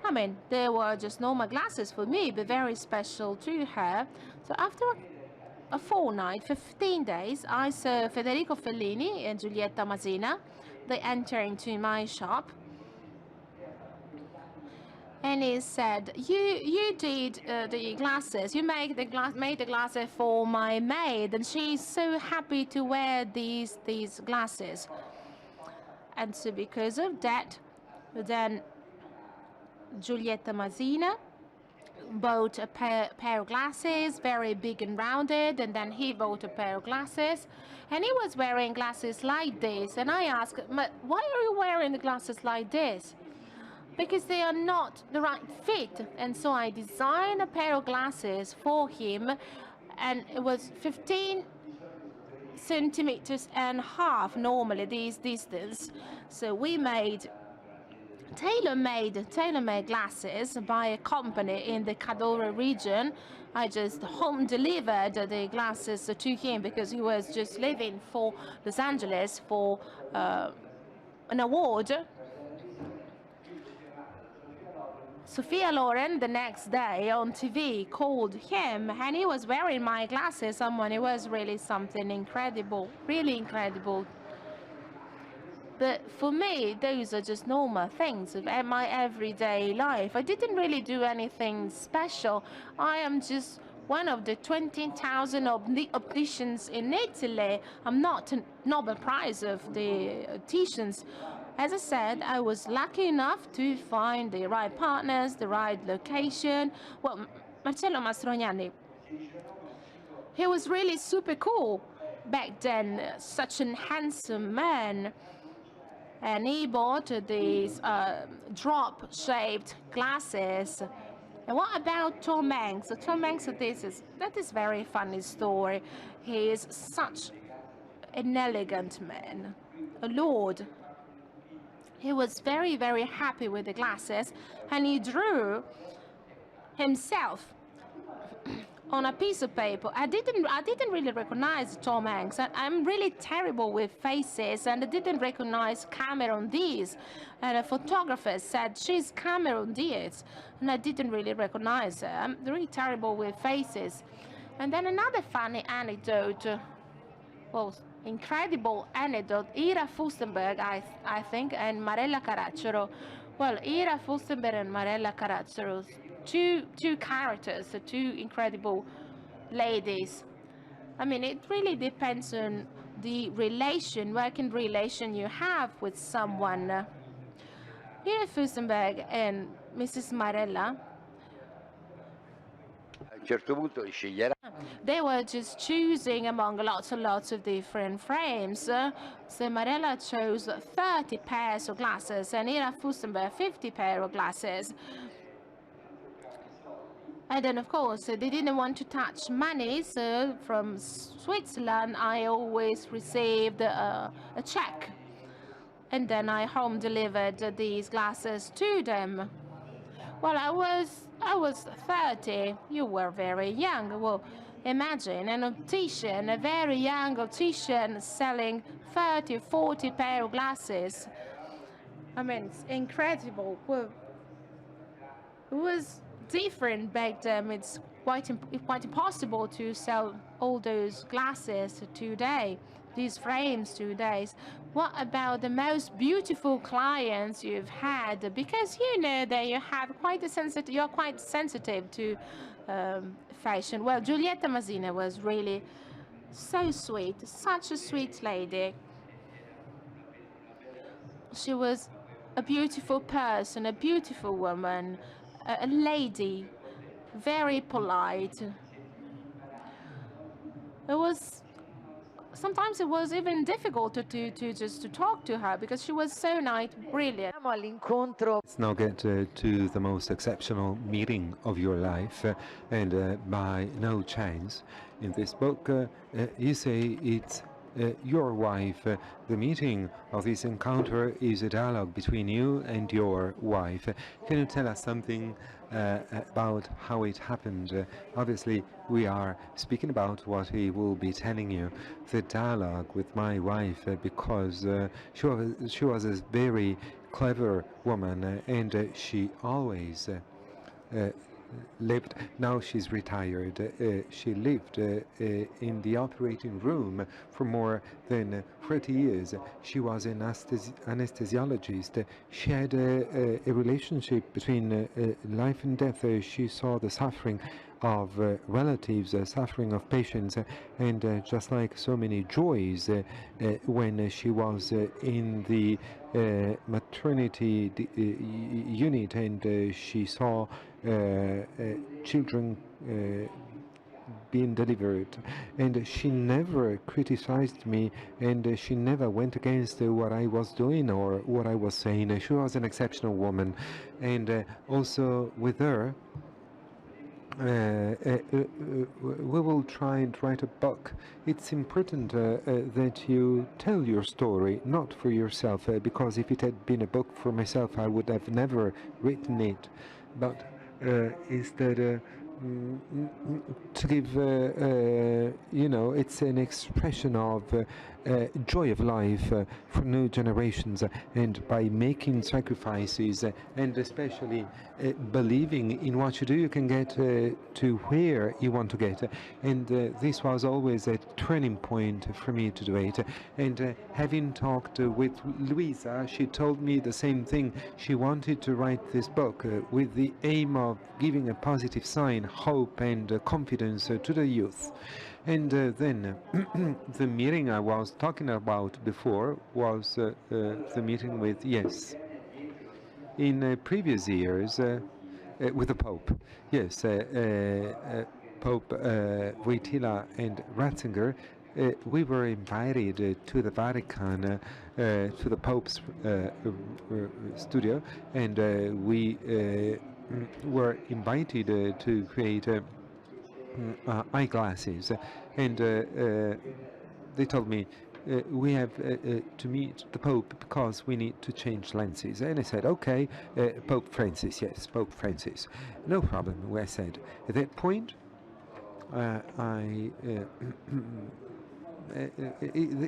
I mean, they were just normal glasses for me, but very special to her. So after a fortnight, 15 days, I saw Federico Fellini and Giulietta Masina. They entered into my shop. And he said, you did the glasses, you made the glasses for my maid, and she's so happy to wear these glasses. And so because of that, then Giulietta Masina bought a pair of glasses, very big and rounded, and then he bought a pair of glasses, and he was wearing glasses like this. And I asked, but why are you wearing the glasses like this? Because they are not the right fit. And so I designed a pair of glasses for him, and it was 15 centimeters and half normally this distance. So we made tailor-made glasses by a company in the Cadore region. I just home delivered the glasses to him because he was just leaving for Los Angeles for an award. Sophia Loren the next day on TV called him, and he was wearing my glasses. It was really something incredible, really incredible. But for me, those are just normal things of my everyday life. I didn't really do anything special. I am just one of the 20,000 opticians in Italy. I'm not a Nobel Prize of the opticians. As I said, I was lucky enough to find the right partners, the right location. Well, Marcello Mastroianni, he was really super cool back then, such a handsome man. And he bought these drop-shaped glasses. And what about Tom Hanks? So Tom Hanks, that is very funny story. He is such an elegant man, a lord. He was very, very happy with the glasses, and he drew himself on a piece of paper. I didn't really recognize Tom Hanks. I'm really terrible with faces, and I didn't recognize Cameron Diaz. And a photographer said, she's Cameron Diaz, and I didn't really recognize her. I'm really terrible with faces. And then another funny anecdote, well, incredible anecdote, Ira Fustenberg, I think, and Marella Caracciolo. Well, Ira Fustenberg and Marella Caracciolo, two characters, two incredible ladies. I mean, it really depends on the working relation you have with someone. Ira Fustenberg and Mrs. Marella, they were just choosing among lots and lots of different frames. So Marella chose 30 pairs of glasses, and Ira Fustenberg 50 pairs of glasses. And then, of course, they didn't want to touch money, so from Switzerland, I always received a check. And then I home delivered these glasses to them. Well, I was 30. You were very young. Well, imagine an optician, a very young optician selling 30, 40 pair of glasses. I mean, it's incredible. Well, it was different back then. It's quite impossible to sell all those glasses today. these frames 2 days. What about the most beautiful clients you've had? Because you know that you have quite a you're quite sensitive to fashion. Well, Giulietta Masina was really so sweet, such a sweet lady. She was a beautiful person, a beautiful woman, a lady, very polite. Sometimes it was even difficult to just to talk to her because she was so nice, brilliant. Siamo all'incontro. Let's now get to the most exceptional meeting of your life, and by no chance, in this book, you say it's your wife. The meeting of this encounter is a dialogue between you and your wife. Can you tell us something about how it happened? Obviously, we are speaking about what he will be telling you, the dialogue with my wife, because she was a very clever woman, and she always lived. Now she's retired. She lived in the operating room for more than 30 years. She was an anesthesiologist. She had a relationship between life and death. She saw the suffering of relatives, suffering of patients, and just like so many joys, when she was in the maternity unit, and she saw children being delivered, and she never criticized me, and she never went against what I was doing or what I was saying. She was an exceptional woman, and also with her we will try and write a book. It's important that you tell your story, not for yourself, because if it had been a book for myself, I would have never written it. But instead, to give, you know, it's an expression of joy of life for new generations, and by making sacrifices, and especially believing in what you do, you can get to where you want to get. And this was always a turning point for me to do it. And having talked with Luisa, she told me the same thing. She wanted to write this book with the aim of giving a positive sign, hope and confidence to the youth. And then the meeting I was talking about before was the meeting with, yes, in previous years with the Pope. Yes, Pope Wojtyla and Ratzinger, we were invited to the Vatican, to the Pope's studio, and we were invited to create eyeglasses, and they told me we have to meet the Pope because we need to change lenses. And I said, okay, Pope Francis, yes, Pope Francis, no problem, I said. At that point,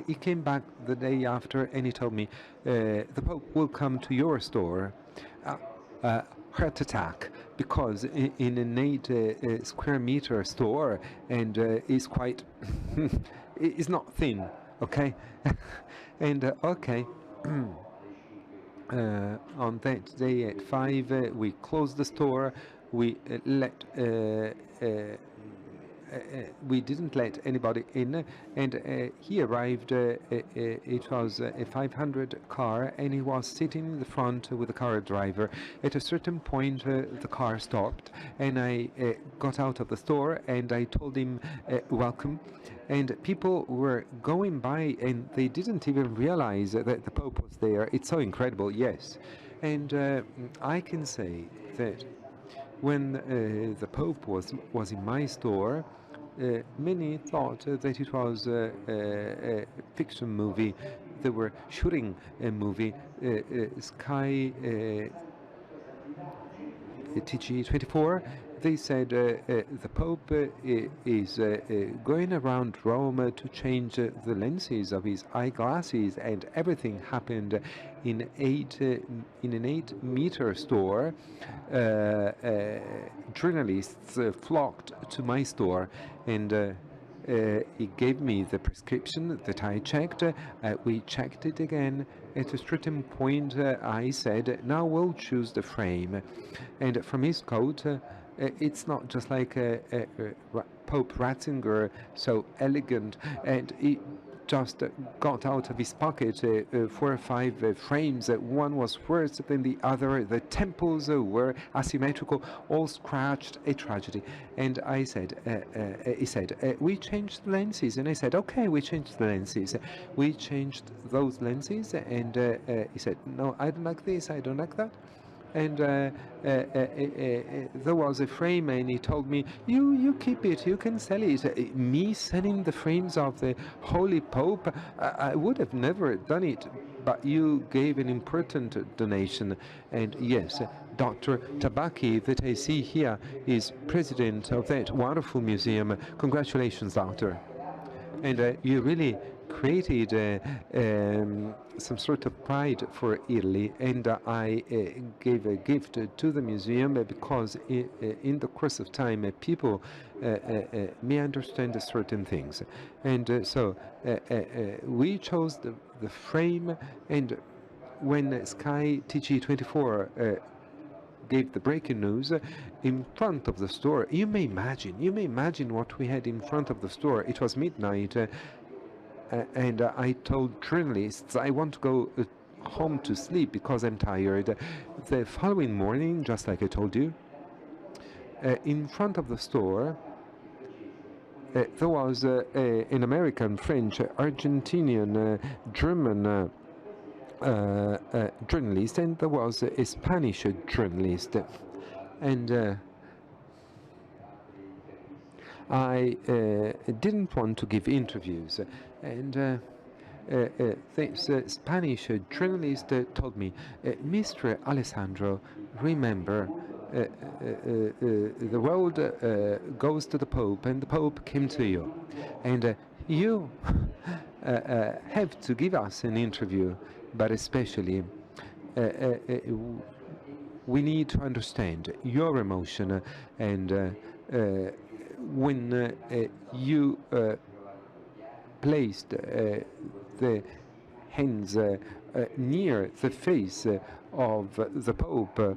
he came back the day after and he told me, the Pope will come to your store. Heart attack, because in an 8 square meter store, and is quite is not thin, okay. And okay, on that day at 5 we closed the store. We we didn't let anybody in, and he arrived. It was a 500 car, and he was sitting in the front with the car driver. At a certain point, the car stopped, and I got out of the store, and I told him welcome. And people were going by, and they didn't even realize that the Pope was there. It's so incredible, yes. And I can say that when the Pope was in my store, many thought that it was a fiction movie. They were shooting a movie, Sky TG24. They said the Pope is going around Rome to change the lenses of his eyeglasses, and everything happened in an 8-meter store. Journalists flocked to my store, and he gave me the prescription that I checked. We checked it again. At a certain point, I said, now we'll choose the frame. And from his coat, it's not just like Pope Ratzinger, so elegant, and he just got out of his pocket 4 or 5 frames. One was worse than the other. The temples were asymmetrical, all scratched, a tragedy. And I said, he said, we changed the lenses. And I said, okay, we changed the lenses. We changed those lenses. And he said, no, I don't like this, I don't like that. And there was a frame, and he told me, you keep it, you can sell it. Me selling the frames of the Holy Pope, I would have never done it, but you gave an important donation. And yes, Dr. Tabaki, that I see here, is president of that wonderful museum. Congratulations, doctor. And you really created some sort of pride for Italy, and I gave a gift to the museum because in the course of time people may understand certain things. And so we chose the frame, and when Sky TG24 gave the breaking news in front of the store, you may imagine what we had in front of the store. It was midnight, and I told journalists I want to go home to sleep because I'm tired. The following morning, just like I told you, in front of the store there was an American, French, Argentinian, German journalist, and there was a Spanish journalist. And I didn't want to give interviews, and this Spanish journalist told me, Mr. Alessandro, remember, the world goes to the Pope, and the Pope came to you, and you have to give us an interview, but especially we need to understand your emotion, and when you placed the hands near the face of the Pope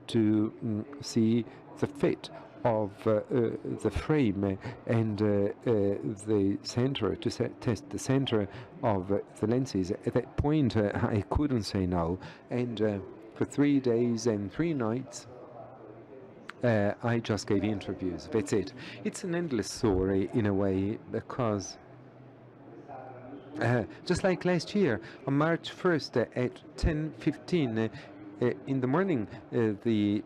to see the fit of the frame and the center, to test the center of the lenses. At that point, I couldn't say no, and for 3 days and 3 nights, I just gave interviews. That's it. It's an endless story in a way, because just like last year, on March 1st at 10:15 in the morning, the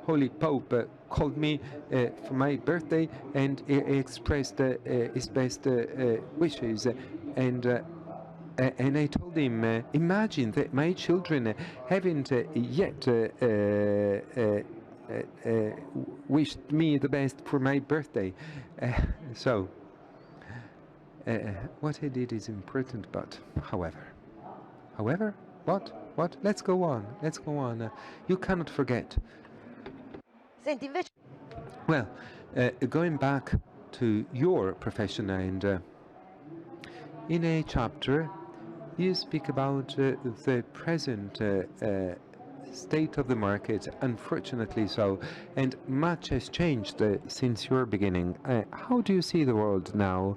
Holy Pope called me for my birthday, and expressed his best wishes. And I told him, imagine that my children haven't yet wished me the best for my birthday. So what I did is important, but however, what? Let's go on. You cannot forget. Senti, invece... Well, going back to your profession, and in a chapter, you speak about the present state of the market, unfortunately so, and much has changed since your beginning. How do you see the world now?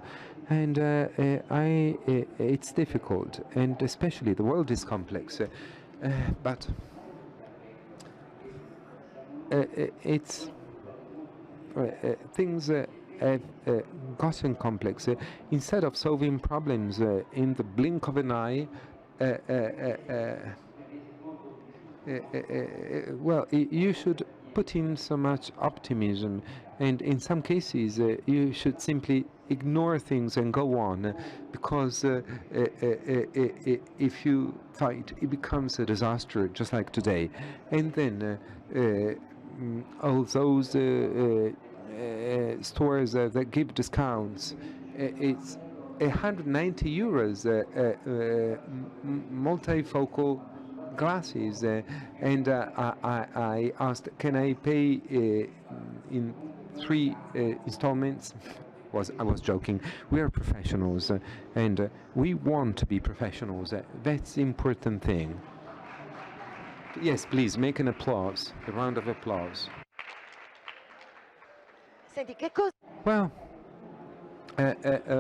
And it's difficult, and especially the world is complex, but it's things have gotten complex. Instead of solving problems in the blink of an eye, well, you should put in so much optimism, and in some cases you should simply ignore things and go on, because if you fight, it becomes a disaster, just like today. And then all those stores that give discounts, it's 190 euros multifocal glasses, and I asked, can I pay in 3 installments? I was joking. We are professionals, and we want to be professionals. That's the important thing. Yes, please, make an applause, a round of applause. Senti, che cosa... Well,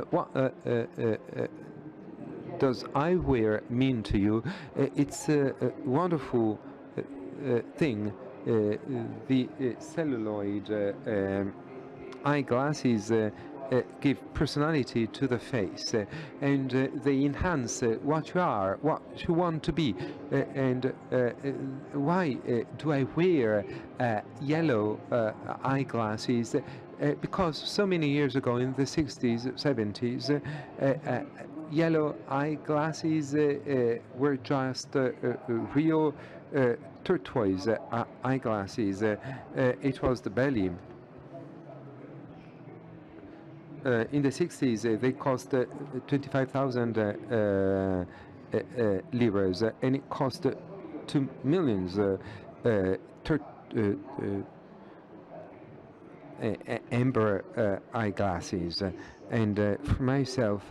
what does eyewear mean to you? It's a wonderful thing. The celluloid eyeglasses give personality to the face, and they enhance what you are, what you want to be. And why do I wear yellow eyeglasses? Because so many years ago, in the 60s, 70s, yellow eyeglasses were just real turquoise eyeglasses. It was the belly. In the 60s, they cost 25,000 liras, and it cost 2 million amber eyeglasses. And for myself,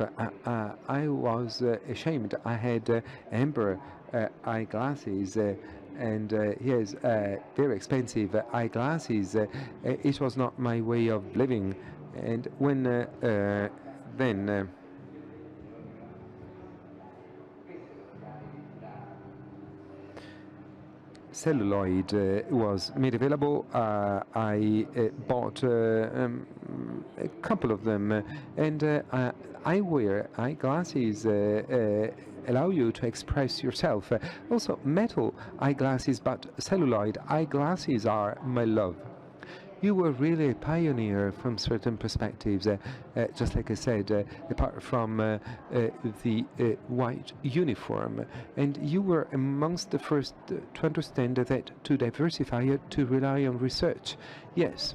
I was ashamed. I had amber eyeglasses, and yes, very expensive eyeglasses. It was not my way of living. And when then celluloid was made available, I bought a couple of them, and eyewear eyeglasses allow you to express yourself. Also, metal eyeglasses, but celluloid eyeglasses are my love. You were really a pioneer from certain perspectives, just like I said, apart from the white uniform. And you were amongst the first to understand that to diversify, to rely on research. Yes.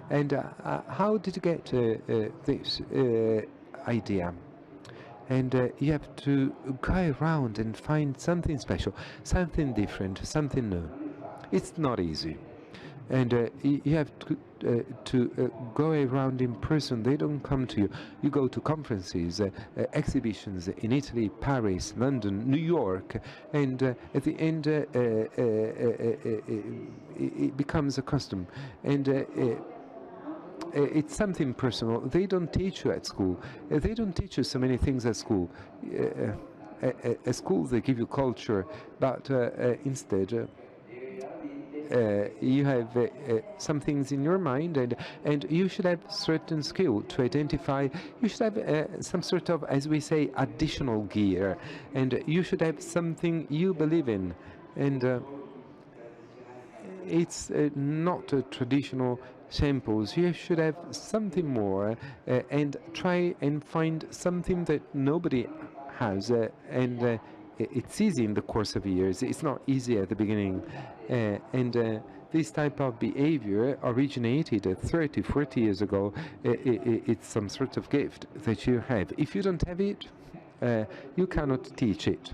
And how did you get this idea? And you have to go around and find something special, something different, something new. It's not easy. And you have to go around in person. They don't come to you. You go to conferences, exhibitions in Italy, Paris, London, New York, and at the end it becomes a custom. And it's something personal. They don't teach you at school. They don't teach you so many things at school. At school they give you culture, but instead you have some things in your mind, and you should have certain skill to identify. You should have some sort of, as we say, additional gear, and you should have something you believe in. And it's not traditional samples. You should have something more, and try and find something that nobody has, and it's easy in the course of years. It's not easy at the beginning. And this type of behavior originated 30, 40 years ago. It's some sort of gift that you have. If you don't have it, you cannot teach it.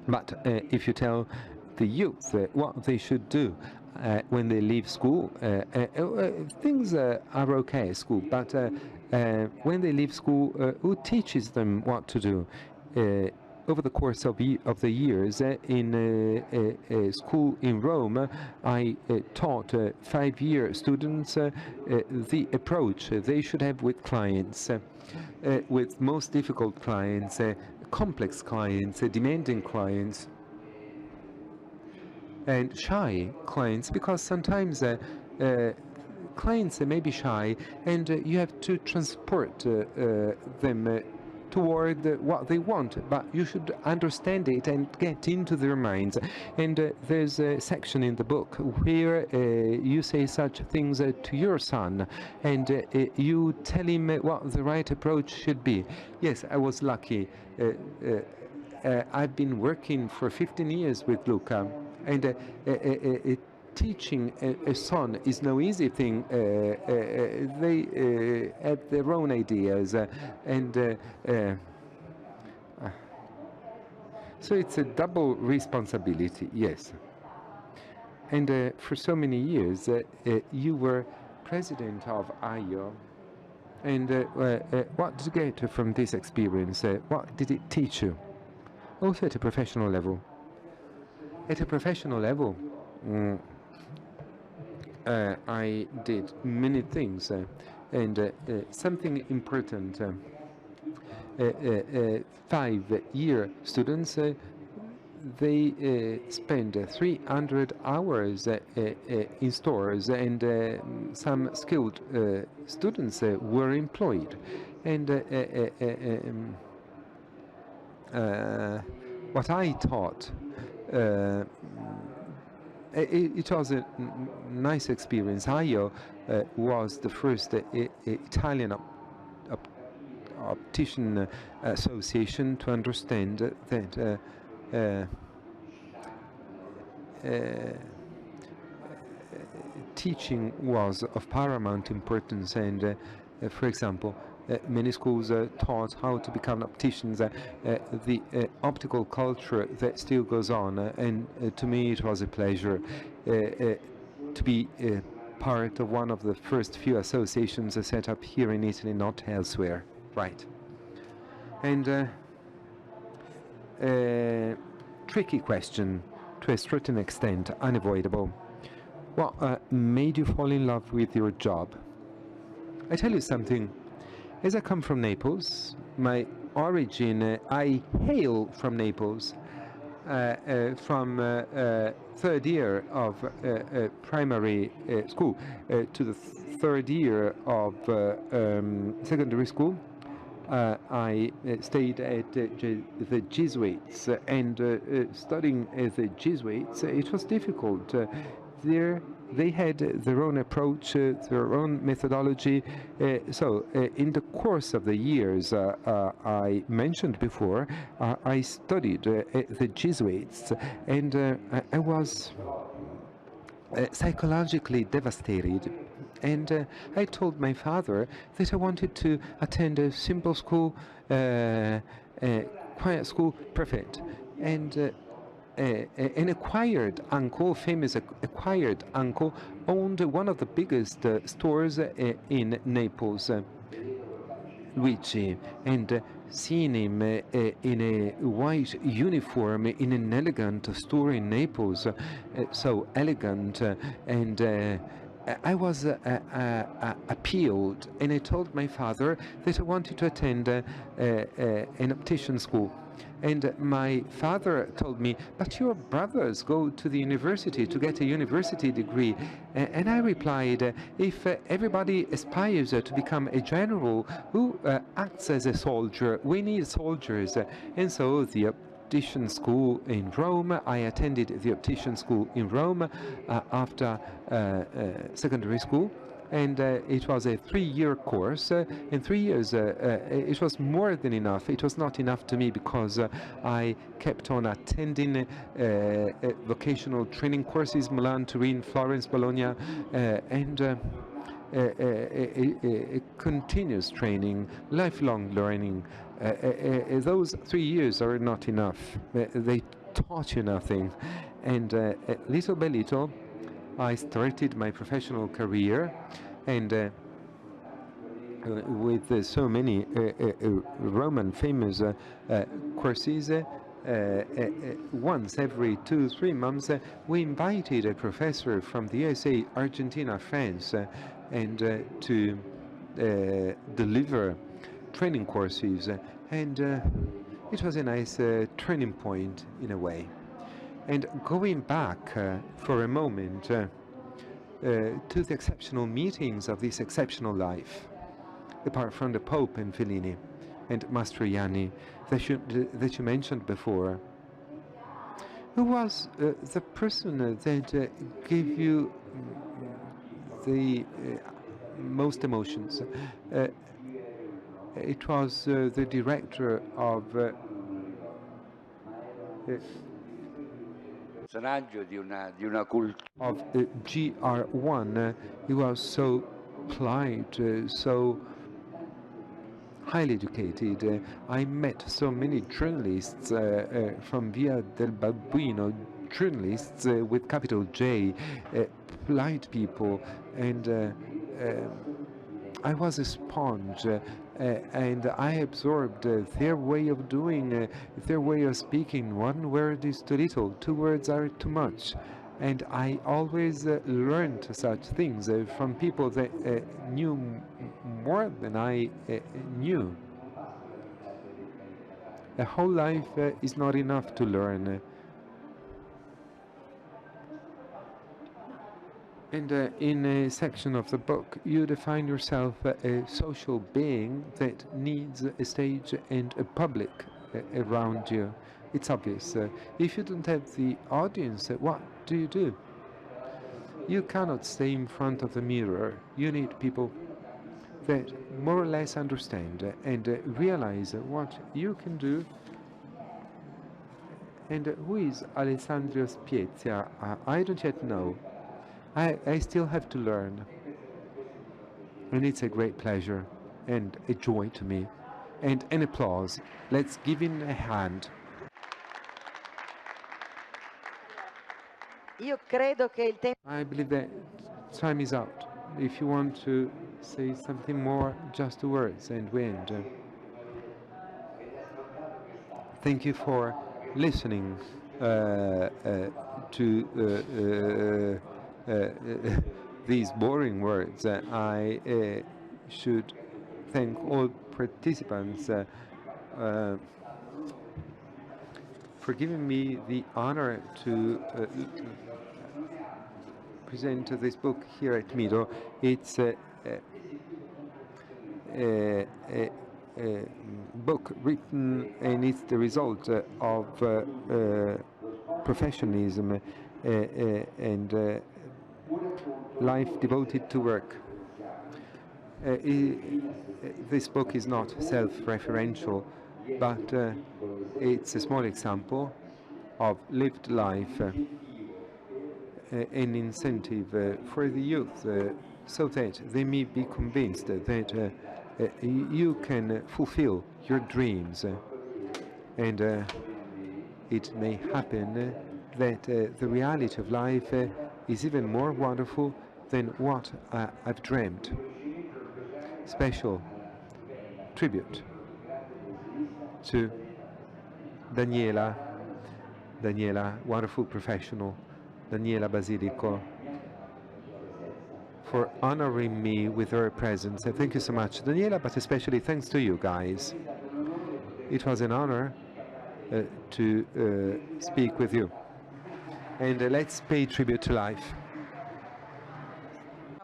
But if you tell the youth what they should do when they leave school, things are okay at school, but when they leave school, who teaches them what to do? Over the course of the years, in a school in Rome, I taught 5-year students the approach they should have with clients, with most difficult clients, complex clients, demanding clients, and shy clients, because sometimes clients may be shy, and you have to transport them toward what they want, but you should understand it and get into their minds. And there's a section in the book where you say such things to your son, and you tell him what the right approach should be. Yes, I was lucky. I've been working for 15 years with Luca, and teaching a son is no easy thing. They have their own ideas, and so it's a double responsibility, yes. And for so many years, you were president of IO. And what did you get from this experience? What did it teach you? Also at a professional level. At a professional level, I did many things, and something important. 5-year students, they spend 300 hours in stores, and some skilled students were employed. And what I taught, it was a nice experience. IO was the first Italian optician association to understand that teaching was of paramount importance, and for example, many schools taught how to become opticians. The optical culture that still goes on, and to me it was a pleasure to be part of one of the first few associations set up here in Italy, not elsewhere. Right. And tricky question, to a certain extent, unavoidable. What made you fall in love with your job? I tell you something. As I come from Naples, my origin, I hail from Naples, from third year of primary school to the third year of secondary school. I stayed at the Jesuits, and studying at the Jesuits, it was difficult. There they had their own approach, their own methodology. So in the course of the years I mentioned before, I studied at the Jesuits, and I was psychologically devastated. And I told my father that I wanted to attend a simple school, quiet school, perfect. And an acquired uncle, famous acquired uncle, owned one of the biggest stores in Naples, Luigi, and seeing him in a white uniform in an elegant store in Naples, so elegant, and I was appealed, and I told my father that I wanted to attend an optician school. And my father told me, but your brothers go to the university to get a university degree. And I replied, if everybody aspires to become a general, who acts as a soldier? We need soldiers. And so the optician school in Rome, I attended the optician school in Rome after secondary school. And it was a 3-year course. In 3 years, it was more than enough. It was not enough to me because I kept on attending vocational training courses, Milan, Turin, Florence, Bologna, and continuous training, lifelong learning. Those 3 years are not enough. They taught you nothing. And little by little, I started my professional career, and with so many Roman famous courses, once every 2-3 months, we invited a professor from the USA, Argentina, France, and to deliver training courses, and it was a nice turning point in a way. And going back for a moment to the exceptional meetings of this exceptional life, apart from the Pope and Fellini and Mastroianni that you mentioned before, who was the person that gave you the most emotions? It was the director of GR1. He was so polite, so highly educated. I met so many journalists from Via del Babuino, journalists with capital J, polite people, and I was a sponge, and I absorbed their way of doing, their way of speaking. One word is too little, two words are too much. And I always learned such things from people that knew more than I knew. A whole life is not enough to learn. And in a section of the book, you define yourself a social being that needs a stage and a public around you. It's obvious. If you don't have the audience, what do? You cannot stay in front of the mirror. You need people that more or less understand and realize what you can do. And who is Alessandro Spezia? I don't yet know. I still have to learn. And it's a great pleasure and a joy to me. And an applause. Let's give him a hand. Io credo che il tempo... I believe that time is out. If you want to say something more, just two words and we end. Thank you for listening to these boring words. I should thank all participants for giving me the honor to present this book here at Mido. It's a book written, and it's the result of professionalism and life devoted to work. This book is not self-referential, but it's a small example of lived life, an incentive for the youth, so that they may be convinced that you can fulfill your dreams, and it may happen that the reality of life is even more wonderful than what I've dreamed. Special tribute to Daniela, wonderful professional, Daniela Basilico, for honoring me with her presence. Thank you so much, Daniela, but especially thanks to you guys. It was an honor to speak with you. And let's pay tribute to life.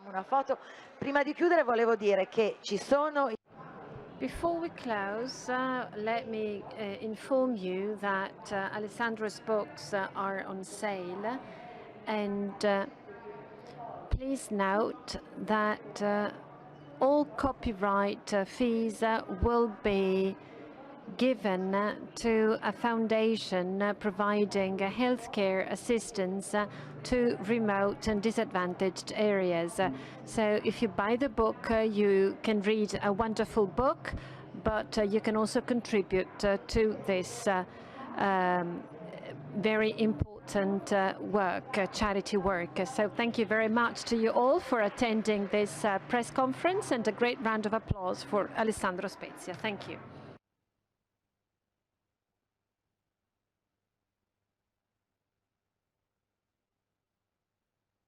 Una foto. Prima di chiudere volevo dire che ci sono... Before we close, let me inform you that Alessandro's books are on sale, and please note that all copyright fees will be given to a foundation providing healthcare assistance to remote and disadvantaged areas. So if you buy the book, you can read a wonderful book, but you can also contribute to this very important work, charity work. So thank you very much to you all for attending this press conference, and a great round of applause for Alessandro Spezia. Thank you.